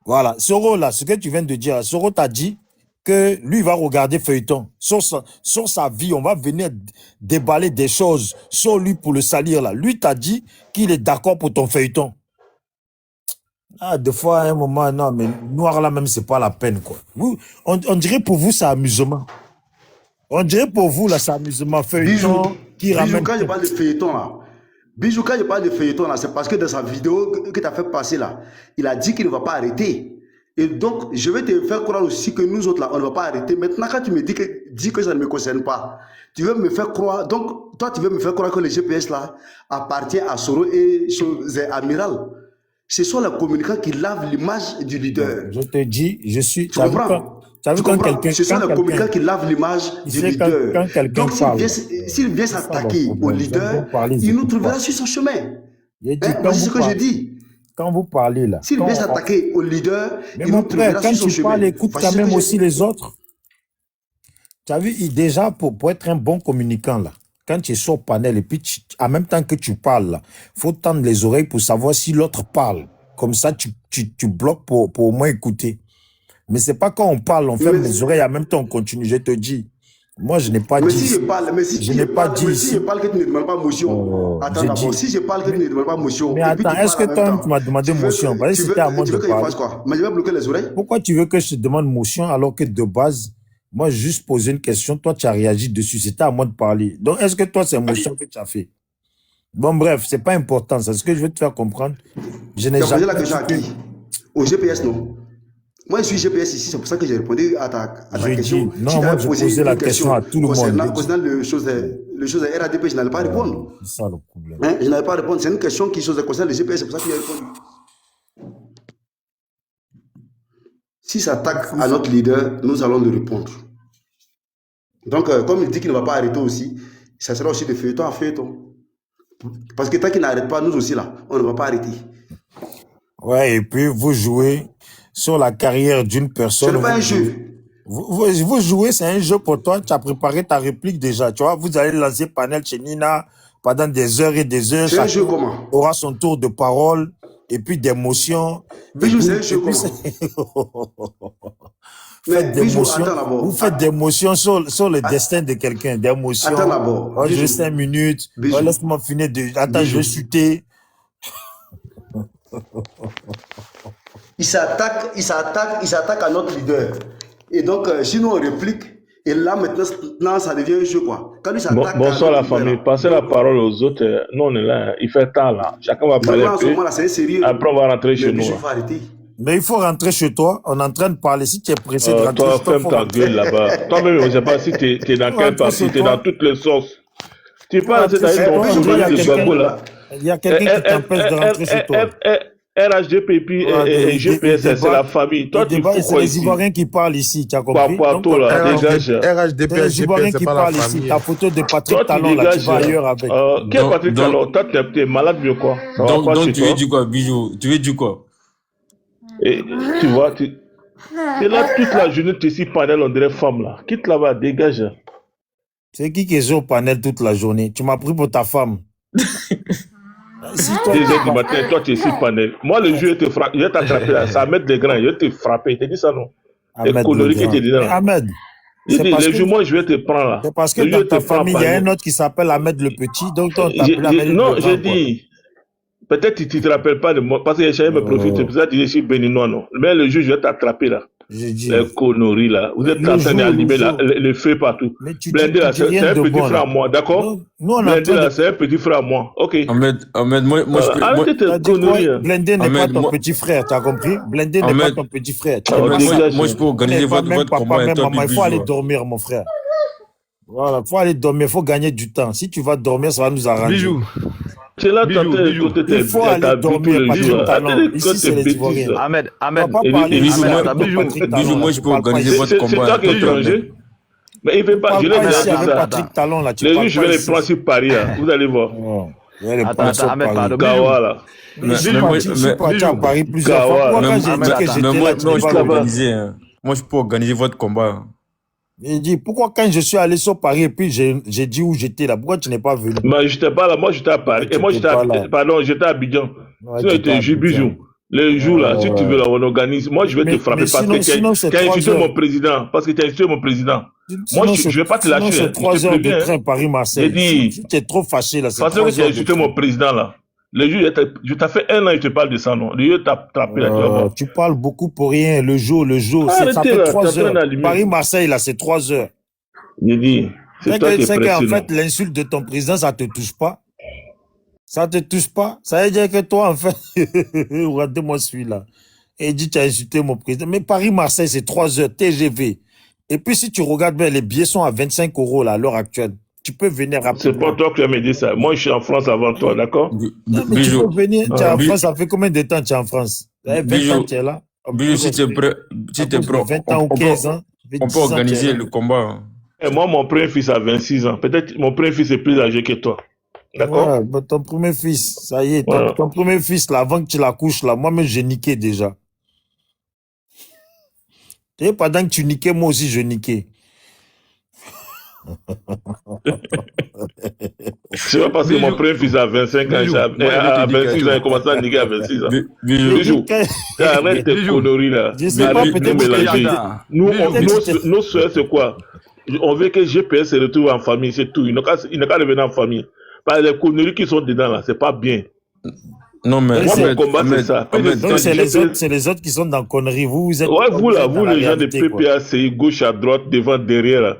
Voilà. Soro, là, ce que tu viens de dire, Soro t'a dit que lui va regarder feuilleton. Sur sa vie, on va venir déballer des choses sur lui pour le salir, là. Lui t'a dit qu'il est d'accord pour ton feuilleton. Ah, des fois, à un moment, non, mais noir là même, c'est pas la peine, quoi. On dirait pour vous, c'est amusement. On dirait pour vous, là, c'est amusement feuilleton qui ramène... Bijou, quand je parle de feuilleton, là, Bijou, quand je parle de feuilleton, là, c'est parce que dans sa vidéo que tu as fait passer, là, il a dit qu'il ne va pas arrêter. Et donc, je vais te faire croire aussi que nous autres, là, on ne va pas arrêter. Maintenant, quand tu me dis que ça ne me concerne pas, tu veux me faire croire... Donc, toi, tu veux me faire croire que le GPS, là, appartient à Soro et Amiral. Ce sont les communicants qui lavent l'image du leader. Je te dis, je suis... Tu comprends? Tu comprends? Ce sont les communicants qui lavent l'image du leader. Donc, s'il vient s'attaquer au leader, il nous trouvera sur son chemin. C'est ce que je dis. Quand vous parlez là... S'il vient s'attaquer au leader, il nous trouvera sur son chemin. Quand tu parles, écoute quand même aussi les autres. Tu as vu, déjà, pour être un bon communicant, là, quand tu es sur le panel et puis en même temps que tu parles, il faut tendre les oreilles pour savoir si l'autre parle. Comme ça, tu bloques pour au moins écouter. Mais c'est pas quand on parle, on ferme les oreilles, en même temps on continue. Je te dis. Moi, je n'ai pas dit. Si je parle, mais si je parle que tu ne demandes pas motion. Attends d'abord, si je parle que tu ne demandes pas motion. Mais attends, est-ce que toi, tu m'as demandé motion? Parce que c'était à moi de parler. Mais je vais bloquer les oreilles. Pourquoi tu veux que je te demande motion alors que de base, moi, j'ai juste posé une question, toi, tu as réagi dessus. C'était à moi de parler. Donc, est-ce que toi, c'est motion que tu as fait? Bon, bref, c'est pas important. C'est ce que je veux te faire comprendre. Je n'ai jamais. Tu as posé la question à qui? Au GPS, non? Moi, je suis GPS ici, c'est pour ça que j'ai répondu à ta question. Non, moi, je posais la question à tout le monde. Concernant le chose de RADP, je n'allais pas répondre. C'est ça le problème. Hein? Je n'allais pas répondre. C'est une question qui concerne le GPS, c'est pour ça que j'ai répondu. Si ça attaque à notre leader, nous allons le répondre. Donc, comme il dit qu'il ne va pas arrêter aussi, ça sera aussi de feuilleton à feuilleton. Parce que tant qu'il n'arrête pas, nous aussi là, on ne va pas arrêter. Ouais, et puis vous jouez sur la carrière d'une personne. Ce n'est pas un jeu. Vous jouez, c'est un jeu pour toi. Tu as préparé ta réplique déjà. Tu vois, vous allez lancer panel chez Nina pendant des heures et des heures. C'est un jeu comment? Aura son tour de parole et puis d'émotion. Bijou, c'est un jeu comment? Vous faites des motions sur le destin de quelqu'un. Des motions. Attends d'abord. Oh, j'ai 5 minutes. Oh, laisse-moi finir de. Attends, je vais chuter. Il s'attaque à notre leader. Et donc, si nous on réplique, et là maintenant, ça devient un jeu quoi. Quand il s'attaque bonsoir la famille, passez la parole aux autres. Nous on est là, il fait tard là. Chacun va parler un peu. Après on va rentrer chez nous. Mais il faut rentrer chez toi. On est en train de parler. Si tu es pressé de rentrer toi, chez toi, ferme ta gueule là-bas. Toi-même, je ne sais pas si tu es dans quelle partie, tu es dans toutes les sauces. Tu parles de il y a quelqu'un qui t'empêche de rentrer chez toi. RHDP et GPS, c'est la famille. Toi, tu c'est les Ivoiriens qui parlent ici, tu as compris? RHDP, c'est les Ivoiriens qui parlent ici. Ta photo de Patrick Talon, là, tu vas ailleurs avec. Qui est Patrick Talon? Toi, tu es malade mieux quoi? Donc, tu veux dire quoi, Bijou? Tu veux dire quoi? Et tu vois, tu es là toute la journée, tu es ici panel, on dirait femme là. Quitte là-bas, dégage. C'est qui est au panel toute la journée? Tu m'as pris pour ta femme. 2h du matin, toi tu es ici panel. Moi le jeu, je vais t'attraper là, ça va mettre des grains, je vais te frapper. Tu dis ça non? Les conneries que tu dis là. Ahmed. Le jour, moi je vais te prendre là. C'est parce que dans ta famille, il y a un autre qui s'appelle Ahmed le Petit, donc toi t'appelles Ahmed le Petit. Non, j'ai dit. Peut-être que tu ne te rappelles pas de moi, parce que j'ai jamais me profité. C'est pour ça que je suis béninois, non. Mais le jour, je vais t'attraper là. Les conneries là. Vous êtes en train d'allumer le feu partout. Blindé là, c'est un petit frère à moi, d'accord? Blindé là, c'est un petit frère à moi. Ok. Ahmed, moi je peux. Arrêtez tes conneries. Blindé n'est pas ton petit frère, tu as compris? Blindé n'est pas ton petit frère. Moi je peux organiser votre combat. Il faut aller dormir, mon frère. Voilà, il faut aller dormir, il faut gagner du temps. Si tu vas dormir, ça va nous arranger. Bijou. C'est là, il faut aller dormir, Patrick Talon. Ici, c'est les Ivoiriens. Ahmed, Bijou, moi, je peux organiser votre combat. C'est toi qui as changé. Mais il ne fait pas. Je l'ai dit ça. Patrick Talon, là, les je vais les prendre sur Paris. Vous allez voir. Attends, Ahmed, pardon. Gawa, là. Je suis parti à Paris plusieurs fois. Moi, je peux organiser votre combat. Il dit, pourquoi quand je suis allé sur Paris et puis j'ai dit où j'étais là, pourquoi tu n'es pas venu? Mais je n'étais pas là, moi j'étais à Paris. Et moi j'étais à Abidjan. Sinon j'étais Bijou. Les jours là, si tu veux, là, on organise. Moi je vais te frapper parce que tu as insulté mon président. Parce que tu as insulté mon président. Moi je ne vais pas te lâcher. C'est 3 heures de train Paris-Marseille. Tu es trop fâché là. Parce que tu as insulté mon président là. Le jour, je t'ai fait 1 an et je te parle de ça, non? Le jour, tu parles beaucoup pour rien. Le jour. Ça fait 3 heures. Paris-Marseille, là, c'est 3 heures. J'ai dit, c'est toi qui es pressé. En fait, l'insulte de ton président, ça te touche pas. Ça te touche pas. Ça veut dire que toi, en fait, regardez-moi celui-là. Et il dit, tu as insulté mon président. Mais Paris-Marseille, c'est 3 heures, TGV. Et puis, si tu regardes bien, les billets sont à 25 € là, à l'heure actuelle. Tu peux venir rapidement. C'est pas toi qui as me dit ça. Moi, je suis en France avant toi, d'accord? Mais tu peux venir. Tu es en France, ça fait combien de temps tu es en France? 20 ans, tu es là? Bijou, si tu es prêt, 20 ans ou 15 ans. On peut organiser le combat. Et moi, mon premier fils a 26 ans. Peut-être mon premier fils est plus âgé que toi. D'accord? Ouais, ton premier fils, ça y est. Ton premier fils, là, avant que tu l'accouches, là, moi-même, j'ai niqué déjà. Et pendant que tu niquais, moi aussi, je niquais. C'est pas parce que mon premier fils a 25 ans, à 26 ans, il commence à niguer à 26 ans. Bijou, arrête tes conneries là. Arrête de mélanger. Nos soeurs, c'est quoi? On veut que GPS se retrouve en famille, c'est tout. Il n'a qu'à revenir en famille. Par les conneries qui sont dedans là, c'est pas bien. Non, mais moi, mon combat, c'est ça. Donc, c'est les autres qui sont dans conneries. Vous êtes. Ouais, vous les gens de PPAC, gauche à droite, devant, derrière, là,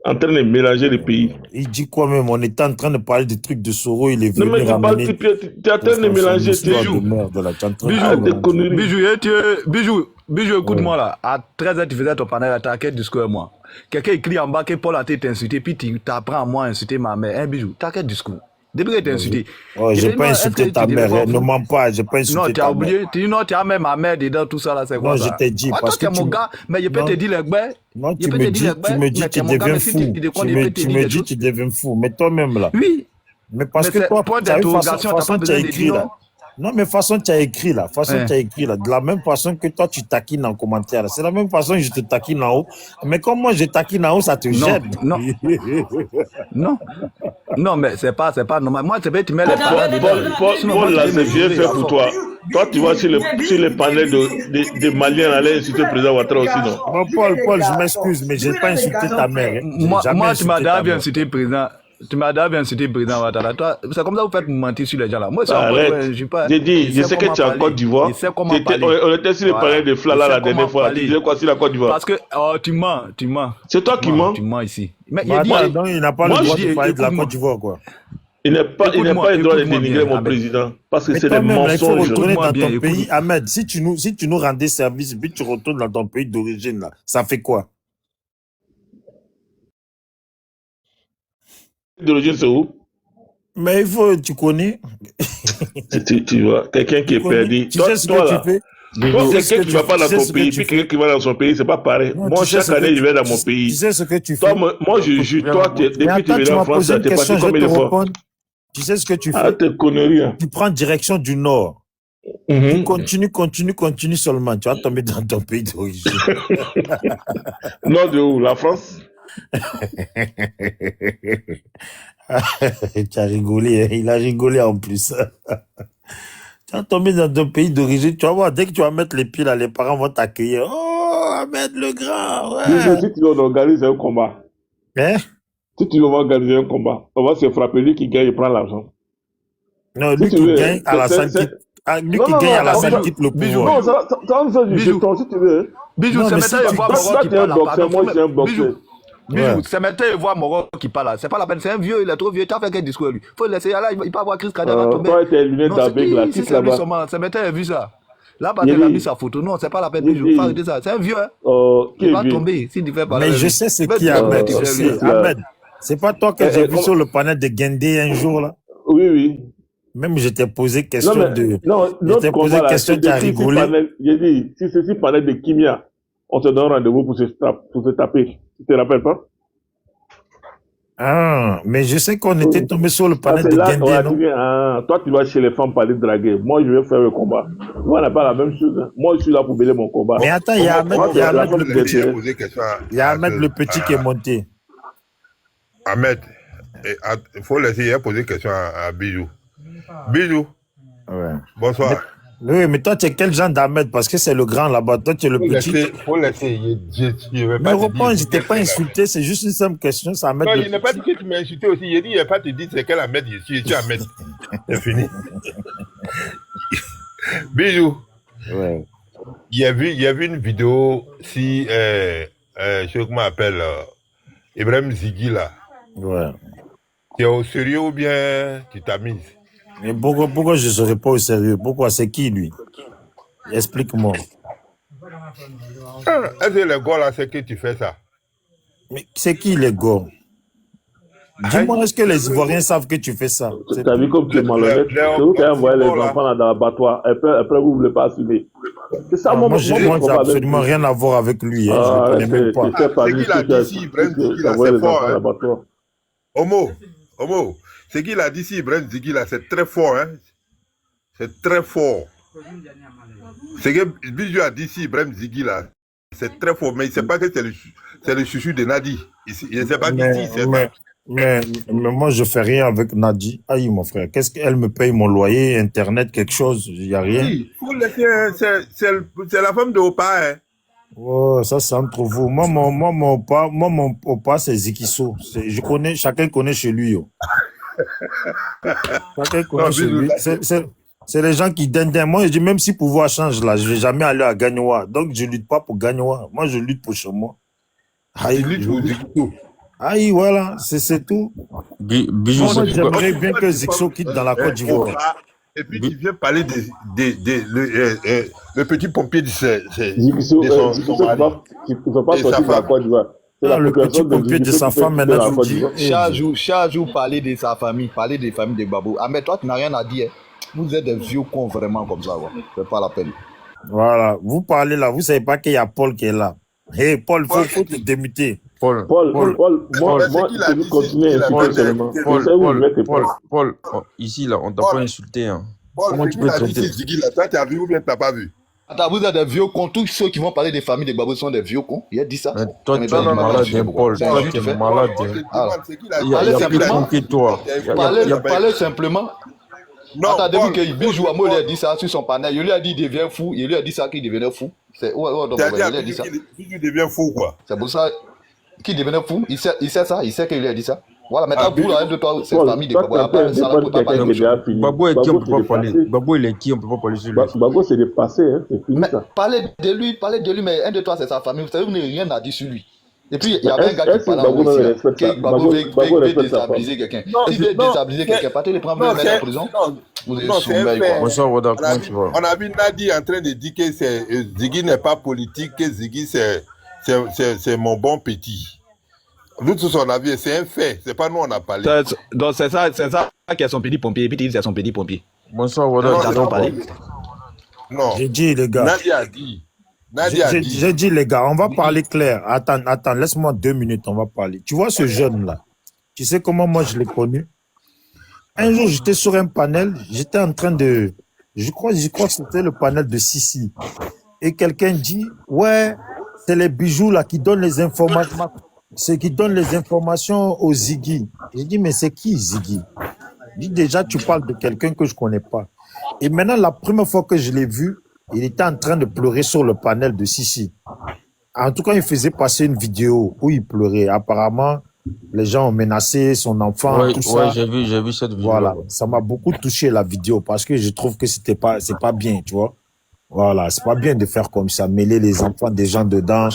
en train de mélanger les pays. Il dit quoi même? On était en train de parler des trucs de Soro, il est venu. Non, mais tu es en train de mélanger tes Bijou, écoute-moi là. À 13h, tu faisais ton panel, tu as quel discours moi? Quelqu'un écrit en bas que Paul a été insulté, puis tu apprends à moi à insulter ma mère. Bijou, tu as quel discours? Depuis que tu as insulté. Oh, j'ai pas insulté ta mère, ne mens pas, j'ai pas insulté ta mère. Non, tu as oublié, tu as même ma mère dedans, tout ça là, c'est quoi ça? Non, je t'ai dit, parce que toi, tu es mon gars, mais je peux te dire les gars. Non, tu me dis, tu deviens fou. Tu me dis, tu deviens fou. Mais toi-même là. Oui. Mais parce que toi, façon tu as écrit là. Non, mais façon tu as écrit là, de la même façon que toi tu taquines en commentaire, c'est la même façon que je te taquine en haut. Mais comme moi je taquine en haut, ça te gêne. Non, mais c'est pas normal. Moi, tu mets les Paul, là, c'est bien fait pour toi. Toi, tu vois sur les panels de Maliens, aller insulter le président Ouattara aussi, non? Bon, Paul, je m'excuse, mais je n'ai pas insulté ta mère. Moi, tu m'as d'abord insulté le président. Tu m'as d'abord insulté le président Ouattara. C'est comme ça que vous faites mentir sur les gens là. Moi, j'ai dit, je sais que tu es en Côte d'Ivoire. On était sur les panels de Flala la dernière fois. Tu disais quoi sur la Côte d'Ivoire? Parce que tu mens. C'est toi qui mens? Tu mens ici. Mais il n'a pas le droit de parler de la Côte d'Ivoire, quoi. Il n'a pas le droit de dénigrer mon président. Parce que c'est des mensonges. Il faut retourner dans ton pays. Ahmed, si tu nous rendais service et puis tu retournes dans ton pays d'origine, là, ça fait quoi? D'origine, c'est où? Mais tu connais. Tu vois, quelqu'un qui est perdu. Tu sais ce que tu fais? Quelqu'un qui ne va pas dans ton pays, puis quelqu'un qui va dans son pays, c'est pas pareil. Moi, chaque année, je vais dans mon pays. Tu sais ce que tu fais? Moi, je juge. Toi, depuis que tu es en France, tu es parti combien de fois? Tu sais ce que tu fais? Ah, t'es connerie. Hein. Tu prends direction du nord. Tu continues seulement. Tu vas tomber dans ton pays d'origine. Nord de où? La France? Tu as rigolé, hein? Il a rigolé en plus. Tu vas tomber dans ton pays d'origine, tu vas voir, dès que tu vas mettre les pieds là, les parents vont t'accueillir. Oh, Ahmed le grand, ouais. Si tu veux organiser un combat, si tu veux organiser un combat, on va se frapper, lui qui gagne, il prend l'argent. Non, lui qui gagne à la scène quitte le pouvoir. Non, si tu veux. Bijou, c'est maintenant, il voit Moro qui parle. Moi, je suis un boxeur. Bijou, c'est maintenant, il voit Moro qui parle là. C'est pas la peine, c'est un vieux, il est trop vieux. Tu as fait quel discours lui? Faut le laisser là, il peut avoir Chris Kader à tomber. Toi, tes lunettes avec la tisse là-bas. C'est maintenant, il a vu ça. Là, il a mis sa photo. Non, c'est pas la peine, Bijou. Faut arrêter ça. C'est un vieux, hein. Il va tomber s'il fait pas. Mais je sais ce qui est Ahmed. Ahmed, c'est pas toi que j'ai vu sur le panel de Gendé un jour là? Oui. Même je t'ai posé question de. Non, notre combat là, tu as rigolé. J'ai dit, si ceci parlait de Kimia, on se donne rendez-vous pour se taper. Tu te rappelles pas? Ah, mais je sais qu'on était tombé sur le panel de Gendé, non? Toi, tu vas chez les femmes parler de draguer. Moi, je vais faire le combat. Moi, on n'a pas la même chose. Hein. Moi, je suis là pour mêler mon combat. Mais attends, il y a Ahmed le petit qui est monté. Ahmed, il faut laisser poser question à Bijou. Bijou. Ouais. Bonsoir. Oui, mais toi, tu es quel genre d'Ahmed? Parce que c'est le grand là-bas. Toi, tu es le petit. Faut laisser. Mais reprends, je ne t'ai pas insulté. C'est juste une simple question. C'est Ahmed. Non, il n'a pas dit que tu m'as insulté aussi. Il dit, il n'a pas te dit c'est quel Ahmed je suis. Tu es Ahmed. C'est fini. Bijou. Ouais. Il y a vu une vidéo si, je sais comment appelle, Ibrahim Zigui là. Ouais. Tu es au sérieux ou bien tu t'amuses? Mais pourquoi je ne serais pas au sérieux? Pourquoi? C'est qui, lui? Explique-moi. Est-ce que les gars, là, c'est que tu fais ça? Mais c'est qui, les gars? Dis-moi, est-ce que les Ivoiriens savent que tu fais ça? Tu as vu comme tu es malhonnête? C'est vous qui avez envoyé les enfants là dans l'abattoir. Après, vous ne voulez pas assumer. C'est ça, moi, j'ai absolument rien à voir avec lui. Hein. Je ne connais même pas. C'est qu'il a dit ici, Ibrahim Zigui, là, c'est fort. Hein. Homo. C'est qu'il a dit ici, Ibrahim Zigui, là, c'est très fort. Hein. C'est très fort. C'est que Bijou a dit ici, Ibrahim Zigui, là, c'est très fort. Mais il ne sait pas que c'est le chouchou de Nadi. Je ne sais pas qu'ici, c'est ça. Mais moi, je fais rien avec Nadi. Aïe, mon frère. Qu'est-ce qu'elle me paye mon loyer, Internet, quelque chose? Il n'y a rien. Oui, c'est la femme de Opa. Hein. Oh, ça, c'est entre vous. Moi, mon Opa, c'est Zikiso. Chacun connaît chez lui. Yo. Chacun connaît chez lui. C'est les gens qui dindent. Moi, je dis, même si pouvoir change là, je ne vais jamais aller à Gagnoa. Donc, je ne lutte pas pour Gagnoa. Moi, je lutte pour chez moi. Aïe, je lutte pour Zikiso. Aïe, voilà, c'est tout. Moi, j'aimerais bien que Zixo quitte dans la Côte d'Ivoire. Et puis, tu viens parler le petit pompier de Zixo, son mari. Il ne faut pas sortir de la Côte d'Ivoire. Le petit pompier de sa femme, maintenant, vous dit. Chaque jour, parler de sa famille, parler des familles de Babou. Ah, mais toi, tu n'as rien à dire. Vous êtes des vieux cons vraiment comme ça. C'est pas la peine. Voilà, vous parlez là, vous ne savez pas qu'il y a Paul qui est là. Hé, Paul, il faut te démuter. Paul, moi, je vais continuer à insulter seulement. Paul, ici, là, on t'a pas insulté. Hein. Comment tu peux traiter? Toi, tu as vu ou bien tu n'as pas vu? Attends, vous êtes des vieux cons. Tous ceux qui vont parler des familles des babous sont des vieux cons. Il a dit ça. Mais toi, tu es malade, Paul. Toi, tu es malade. Parlez simplement. Non, attendez-vous que Bijou Amo lui a dit ça sur son panel. Il lui a dit qu'il devient fou. Il lui a dit ça qu'il devenait fou. Il a dit ça. Il devient fou, quoi. C'est pour ça qu'il devenait fou. Il sait ça. Il sait qu'il lui a dit ça. Voilà, maintenant, vous, là, un de toi, c'est famille de Babou. Babou est qui, on peut pas parler. Babou, il est qui, on peut pas parler sur lui. Babou, c'est dépassé, hein. C'est fini, ça. Parlez de lui, mais un de toi, c'est sa famille. Vous savez, vous n'avez rien à dire sur lui. Et puis, il y avait un gars qui parlait en Babou veut déstabiliser quelqu'un. S'il veut déstabiliser quelqu'un, partez le prendre, mettre en prison. Vous êtes sommeil, quoi. Bonsoir, Wada, comment tu vas? On a vu Nadi en train de dire que Ziggy n'est pas politique, que Ziggy, c'est mon bon petit. Nous tous on a vu, c'est un fait, c'est pas nous on a parlé. Donc c'est ça qui est son petit pompier, et puis il dit c'est son petit pompier. Bonsoir, Wada. Non. J'ai dit les gars. Nadia a dit. J'ai dit les gars, on va parler clair. Attends, laisse-moi 2 minutes, on va parler. Tu vois ce jeune là, tu sais comment moi je l'ai connu? Un jour j'étais sur un panel, j'étais en train de, je crois que c'était le panel de Sissi. Et quelqu'un dit, ouais, c'est les bijoux là qui donnent les informations. C'est qui donne les informations aux Ziggy. J'ai dit, mais c'est qui Ziggy? Je dis, déjà, tu parles de quelqu'un que je connais pas. Et maintenant, la première fois que je l'ai vu, il était en train de pleurer sur le panel de Sissi. En tout cas, il faisait passer une vidéo où il pleurait. Apparemment, les gens ont menacé son enfant, tout ça. Ouais, j'ai vu cette vidéo. Voilà, ça m'a beaucoup touché la vidéo parce que je trouve que c'est pas bien, tu vois. Voilà, c'est pas bien de faire comme ça, mêler les enfants des gens dedans.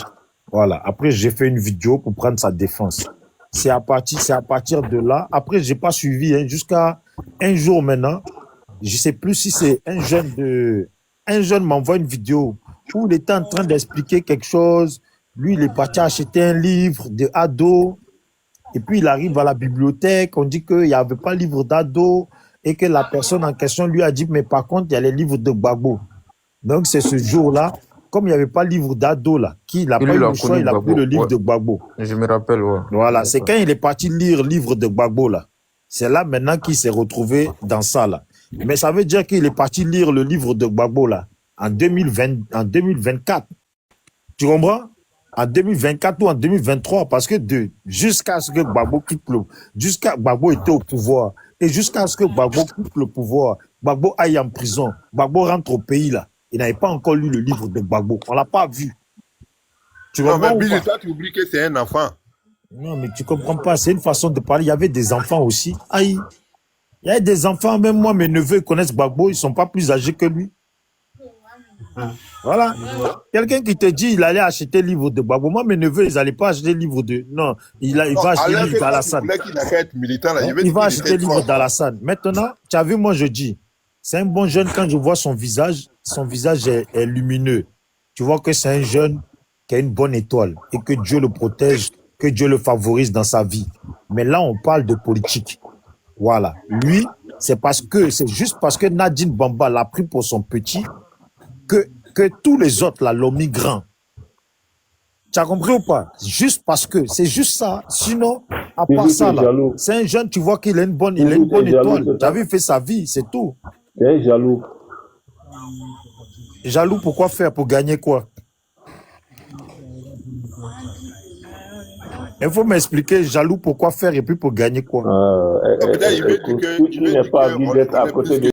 Voilà. Après, j'ai fait une vidéo pour prendre sa défense. C'est à partir de là. Après, j'ai pas suivi, hein, jusqu'à un jour maintenant. Je sais plus si c'est un jeune m'envoie une vidéo où il était en train d'expliquer quelque chose. Lui, il est parti acheter un livre de ado. Et puis, il arrive à la bibliothèque. On dit qu'il n'y avait pas de livre d'ado et que la personne en question lui a dit, mais par contre, il y a les livres de Gbagbo. Donc, c'est ce jour-là. Comme il n'y avait pas de livre d'ado, là, il n'a pas eu le choix, il a pris le livre de Gbagbo. Je me rappelle, ouais. Voilà, c'est quand il est parti lire le livre de Gbagbo, là. C'est là maintenant qu'il s'est retrouvé dans ça, là. Mais ça veut dire qu'il est parti lire le livre de Gbagbo, là, en 2024. Tu comprends? En 2024 ou en 2023, parce que jusqu'à ce que Gbagbo Gbagbo était au pouvoir, et jusqu'à ce que Gbagbo quitte le pouvoir, Gbagbo aille en prison, Gbagbo rentre au pays, là. Il n'avait pas encore lu le livre de Gbagbo. On ne l'a pas vu. Non, mais Bijou, toi, tu oublies que c'est un enfant. Non, mais tu ne comprends pas. C'est une façon de parler. Il y avait des enfants aussi. Aïe. Il y a des enfants, même moi, mes neveux connaissent Gbagbo. Ils ne sont pas plus âgés que lui. Voilà. Quelqu'un qui te dit qu'il allait acheter le livre de Gbagbo. Moi, mes neveux, ils n'allaient pas acheter le livre de... Non, il va acheter le livre d'Alassane. Il va acheter le livre d'Alassane. Maintenant, tu as vu, moi, je dis... C'est un bon jeune quand je vois son visage est lumineux. Tu vois que c'est un jeune qui a une bonne étoile et que Dieu le protège, que Dieu le favorise dans sa vie. Mais là, on parle de politique. Voilà. Lui, c'est juste parce que Nadine Bamba l'a pris pour son petit que tous les autres là l'ont mis grand. Tu as compris ou pas? Juste parce que, c'est juste ça. Sinon, à part ça là, c'est un jeune, tu vois qu'il a une bonne étoile. Tu as vu, il fait sa vie, c'est tout. C'est jaloux. Jaloux, pourquoi faire? Pour gagner quoi? Il faut m'expliquer, jaloux, pourquoi faire et puis pour gagner quoi. Peut-être il veut dire que... Tu n'es pas à côté de